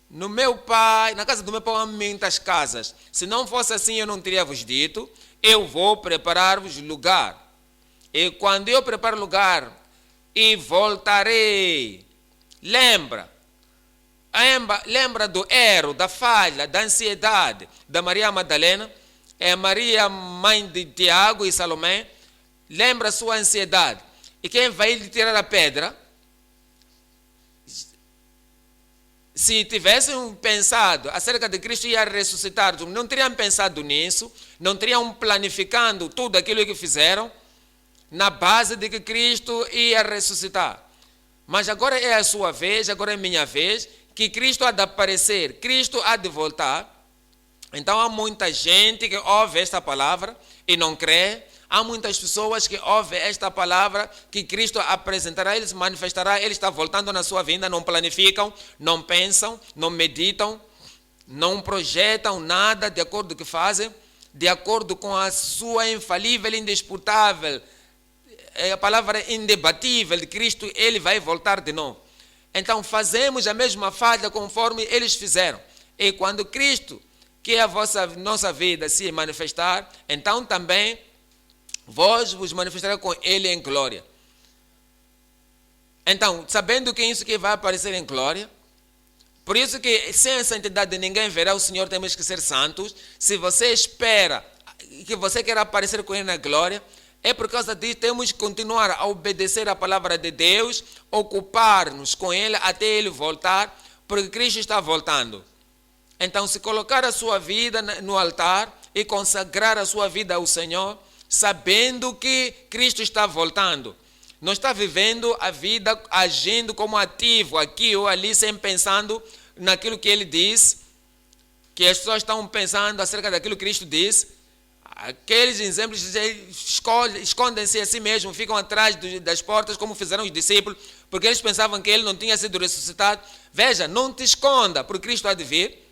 No meu Pai, na casa do meu Pai há muitas casas. Se não fosse assim, eu não teria vos dito, eu vou preparar-vos lugar. E quando eu preparo lugar, e voltarei. Lembra do erro, da falha, da ansiedade da Maria Madalena, é Maria, mãe de Tiago e Salomé. Lembra a sua ansiedade. E quem vai lhe tirar a pedra? Se tivessem pensado acerca de Cristo ia ressuscitar, não teriam pensado nisso, não teriam planificado tudo aquilo que fizeram, na base de que Cristo ia ressuscitar. Mas agora é a sua vez, agora é minha vez, que Cristo há de aparecer, Cristo há de voltar. Então há muita gente que ouve esta palavra e não crê. Há muitas pessoas que ouvem esta palavra que Cristo apresentará, Ele se manifestará, Ele está voltando na sua vinda, não planificam, não pensam, não meditam, não projetam nada de acordo com o que fazem, de acordo com a sua infalível, indisputável, a palavra indebatível de Cristo, Ele vai voltar de novo. Então fazemos a mesma falha conforme eles fizeram. E quando Cristo, que a nossa vida se manifestar, então também vós vos manifestará com ele em glória. Então, sabendo que isso que vai aparecer em glória, por isso que sem a santidade ninguém verá o Senhor, temos que ser santos. Se você espera que você quer aparecer com ele na glória, é por causa disso temos que continuar a obedecer a palavra de Deus, ocupar-nos com ele até ele voltar, porque Cristo está voltando. Então, se colocar a sua vida no altar e consagrar a sua vida ao Senhor, sabendo que Cristo está voltando, não está vivendo a vida agindo como ativo aqui ou ali, sem pensando naquilo que ele diz, que as pessoas estão pensando acerca daquilo que Cristo diz. Aqueles exemplos escondem-se a si mesmos, ficam atrás das portas, como fizeram os discípulos, porque eles pensavam que ele não tinha sido ressuscitado. Veja, não te esconda, porque Cristo há de vir.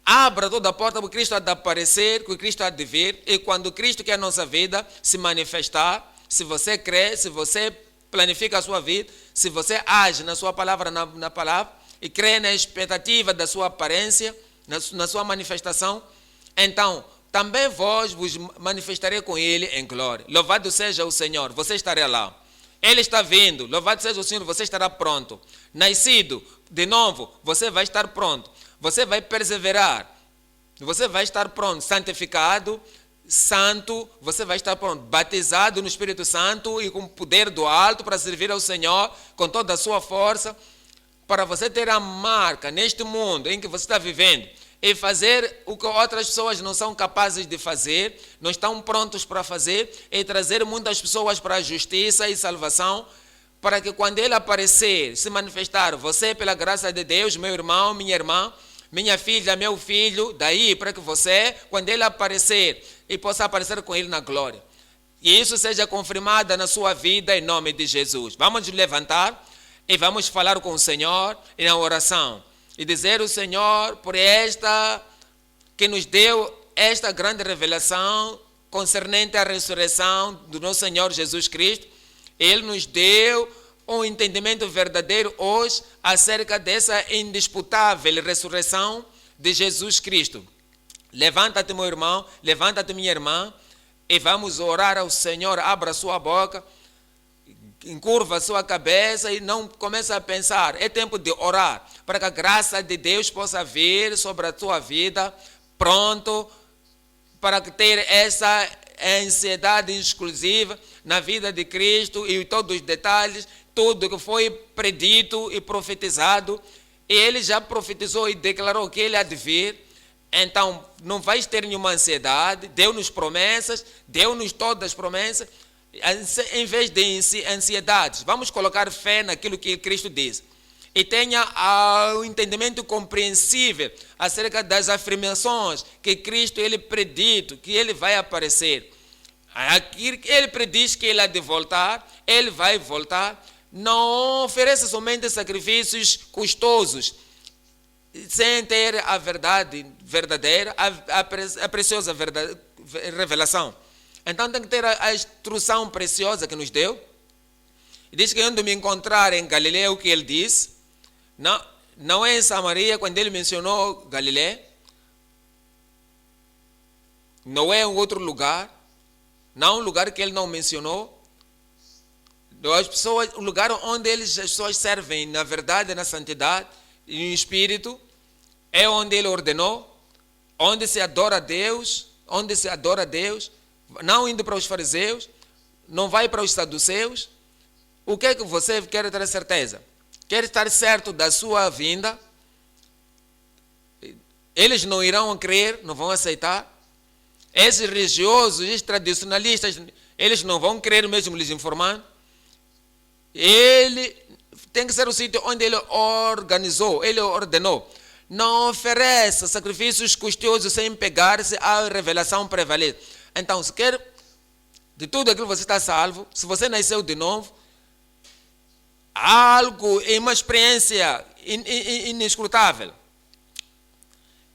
Abra toda a porta, porque Cristo há de aparecer, porque Cristo há de vir. E quando Cristo, que é a nossa vida, se manifestar, se você crê, se você planifica a sua vida, se você age na sua palavra, na palavra, e crê na expectativa da sua aparência, na sua manifestação, então também vos manifestarei com ele em glória. Louvado seja o Senhor, você estará lá. Ele está vindo, louvado seja o Senhor, você estará pronto. Nascido de novo, você vai estar pronto. Você vai perseverar, você vai estar pronto, santificado, santo, você vai estar pronto, batizado no Espírito Santo e com o poder do alto para servir ao Senhor com toda a sua força, para você ter a marca neste mundo em que você está vivendo e fazer o que outras pessoas não são capazes de fazer, não estão prontos para fazer, e trazer muitas pessoas para a justiça e salvação, para que quando ele aparecer, se manifestar, você, pela graça de Deus, meu irmão, minha irmã, minha filha, meu filho, daí para que você, quando ele aparecer, e possa aparecer com ele na glória. E isso seja confirmado na sua vida em nome de Jesus. Vamos nos levantar e vamos falar com o Senhor na oração. E dizer ao Senhor por esta, que nos deu esta grande revelação concernente à ressurreição do nosso Senhor Jesus Cristo. Ele nos deu um entendimento verdadeiro hoje acerca dessa indisputável ressurreição de Jesus Cristo. Levanta-te, meu irmão, levanta-te, minha irmã, e vamos orar ao Senhor. Abra sua boca, encurva sua cabeça e não comece a pensar. É tempo de orar, para que a graça de Deus possa vir sobre a tua vida, pronto, para ter essa ansiedade exclusiva na vida de Cristo e todos os detalhes, tudo que foi predito e profetizado. E ele já profetizou e declarou que ele há de vir. Então, não vais ter nenhuma ansiedade, deu-nos promessas, deu-nos todas as promessas, em vez de ansiedades, vamos colocar fé naquilo que Cristo diz. E tenha o entendimento compreensível acerca das afirmações que Cristo ele predito, que ele vai aparecer. Ele prediz que ele há de voltar, ele vai voltar. Não ofereça somente sacrifícios custosos, sem ter a verdade verdadeira, a preciosa revelação. Então tem que ter a instrução preciosa que nos deu. E diz que onde me encontrar em Galileia, o que ele disse, não é em Samaria, quando ele mencionou Galileia, não é em outro lugar, não um lugar que ele não mencionou. As pessoas, o lugar onde as pessoas servem na verdade, na santidade e no Espírito, é onde ele ordenou, onde se adora a Deus, não indo para os fariseus, não vai para os saduceus. O que é que você quer ter certeza? Quer estar certo da sua vinda? Eles não irão crer, não vão aceitar. Esses religiosos, esses tradicionalistas, eles não vão crer mesmo lhes informando. Ele tem que ser o sítio onde ele organizou, ele ordenou. Não ofereça sacrifícios custosos sem pegar-se à revelação prevalente. Então, se quer de tudo aquilo você está salvo, se você nasceu de novo, algo em uma experiência inescrutável.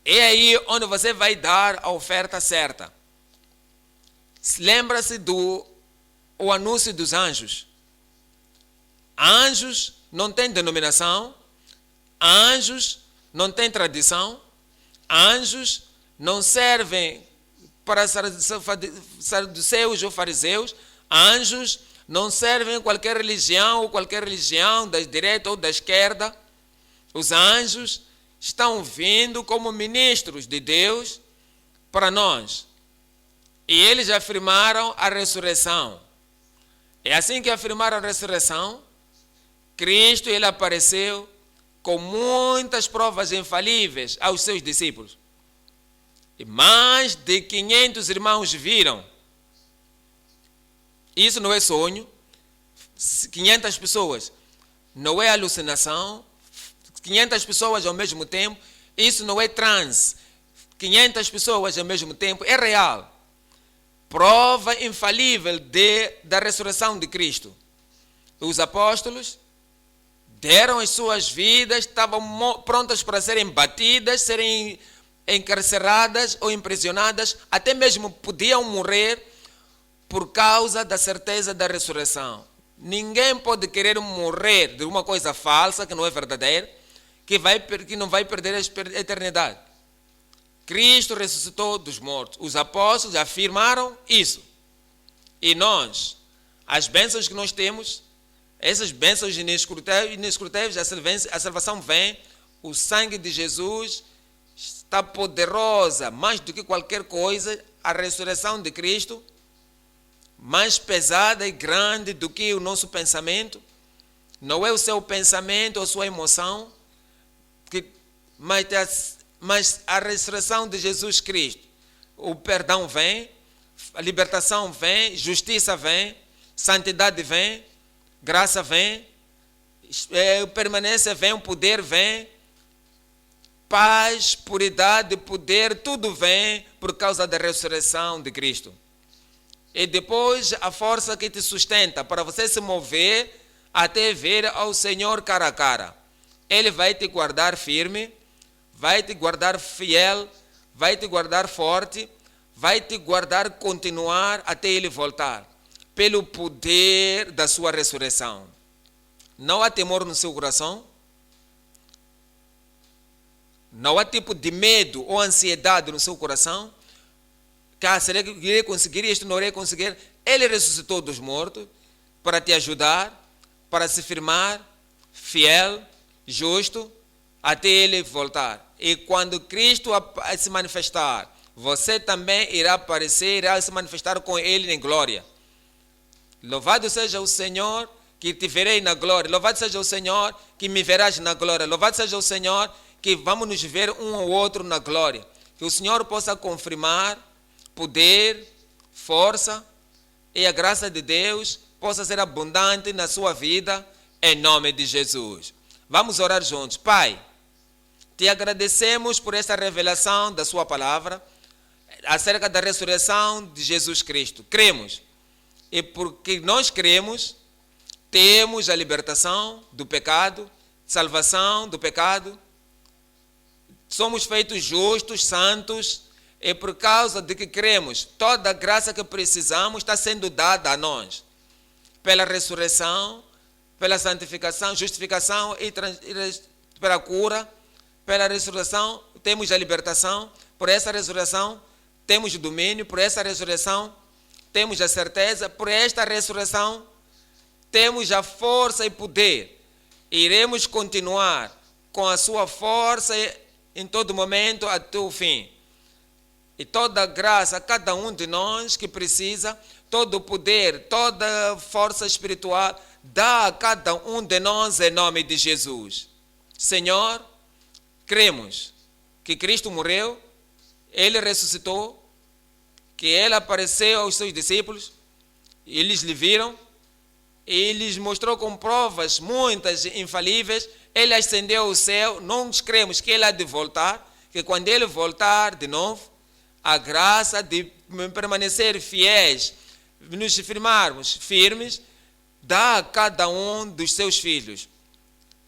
É aí onde você vai dar a oferta certa. Lembra-se do anúncio dos anjos. Anjos não têm denominação, anjos não têm tradição, Anjos não servem para saduceus ou fariseus. Anjos não servem a qualquer religião da direita ou da esquerda. Os anjos estão vindo como ministros de Deus para nós. E eles afirmaram a ressurreição. É assim que afirmaram a ressurreição. Cristo, ele apareceu com muitas provas infalíveis aos seus discípulos. E mais de 500 irmãos viram. Isso não é sonho. 500 pessoas. Não é alucinação. 500 pessoas ao mesmo tempo. Isso não é transe. 500 pessoas ao mesmo tempo. É real. Prova infalível da ressurreição de Cristo. Os apóstolos deram as suas vidas, estavam prontas para serem batidas, serem encarceradas ou imprisionadas, até mesmo podiam morrer por causa da certeza da ressurreição. Ninguém pode querer morrer de uma coisa falsa, que não é verdadeira, que não vai perder a eternidade. Cristo ressuscitou dos mortos. Os apóstolos afirmaram isso. E nós, as bênçãos que nós temos, essas bênçãos inescrutáveis, a salvação vem, o sangue de Jesus está poderosa, mais do que qualquer coisa, a ressurreição de Cristo, mais pesada e grande do que o nosso pensamento. Não é o seu pensamento ou a sua emoção, mas a ressurreição de Jesus Cristo. O perdão vem, a libertação vem, justiça vem, santidade vem, graça vem, permanência vem, o poder vem, paz, puridade, poder, tudo vem por causa da ressurreição de Cristo. E depois a força que te sustenta para você se mover até ver ao Senhor cara a cara. Ele vai te guardar firme, vai te guardar fiel, vai te guardar forte, vai te guardar continuar até Ele voltar, pelo poder da sua ressurreição. Não há temor no seu coração, não há tipo de medo ou ansiedade no seu coração, que será que irei conseguir isto, não irei conseguir. Ele ressuscitou dos mortos para te ajudar, para se firmar fiel, justo, até Ele voltar. E quando Cristo se manifestar, você também irá aparecer, irá se manifestar com Ele em glória. Louvado seja o Senhor, que te verei na glória. Louvado seja o Senhor, que me verás na glória. Louvado seja o Senhor, que vamos nos ver um ao outro na glória. Que o Senhor possa confirmar poder, força e a graça de Deus possa ser abundante na sua vida, em nome de Jesus. Vamos orar juntos. Pai, te agradecemos por esta revelação da sua palavra acerca da ressurreição de Jesus Cristo. Cremos. E porque nós cremos, temos a libertação do pecado, salvação do pecado. Somos feitos justos, santos, e por causa de que cremos, toda a graça que precisamos está sendo dada a nós. Pela ressurreição, pela santificação, justificação e pela cura. Pela ressurreição, temos a libertação. Por essa ressurreição, temos o domínio. Por essa ressurreição, temos a certeza. Por esta ressurreição, temos a força e poder. Iremos continuar com a sua força em todo momento até o fim. E toda a graça a cada um de nós que precisa, todo o poder, toda a força espiritual, dá a cada um de nós em nome de Jesus. Senhor, cremos que Cristo morreu, Ele ressuscitou, que Ele apareceu aos seus discípulos, eles lhe viram, Ele lhes mostrou com provas muitas infalíveis, Ele ascendeu ao céu, nós cremos que Ele há de voltar, que quando Ele voltar de novo, a graça de permanecer fiéis, nos firmarmos firmes, dá a cada um dos seus filhos.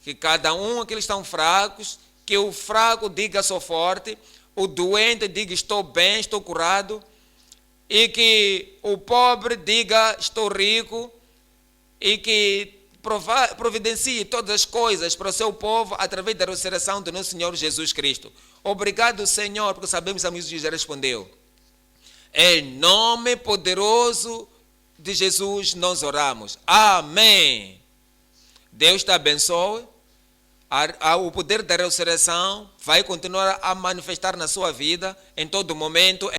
Que cada um, aqueles que estão fracos, que o fraco diga sou forte, o doente diga estou bem, estou curado, e que o pobre diga estou rico, e que providencie todas as coisas para o seu povo através da ressurreição do nosso Senhor Jesus Cristo. Obrigado, Senhor, porque sabemos que a Jesus já respondeu. Em nome poderoso de Jesus nós oramos. Amém. Deus te abençoe. O poder da ressurreição vai continuar a manifestar na sua vida em todo momento.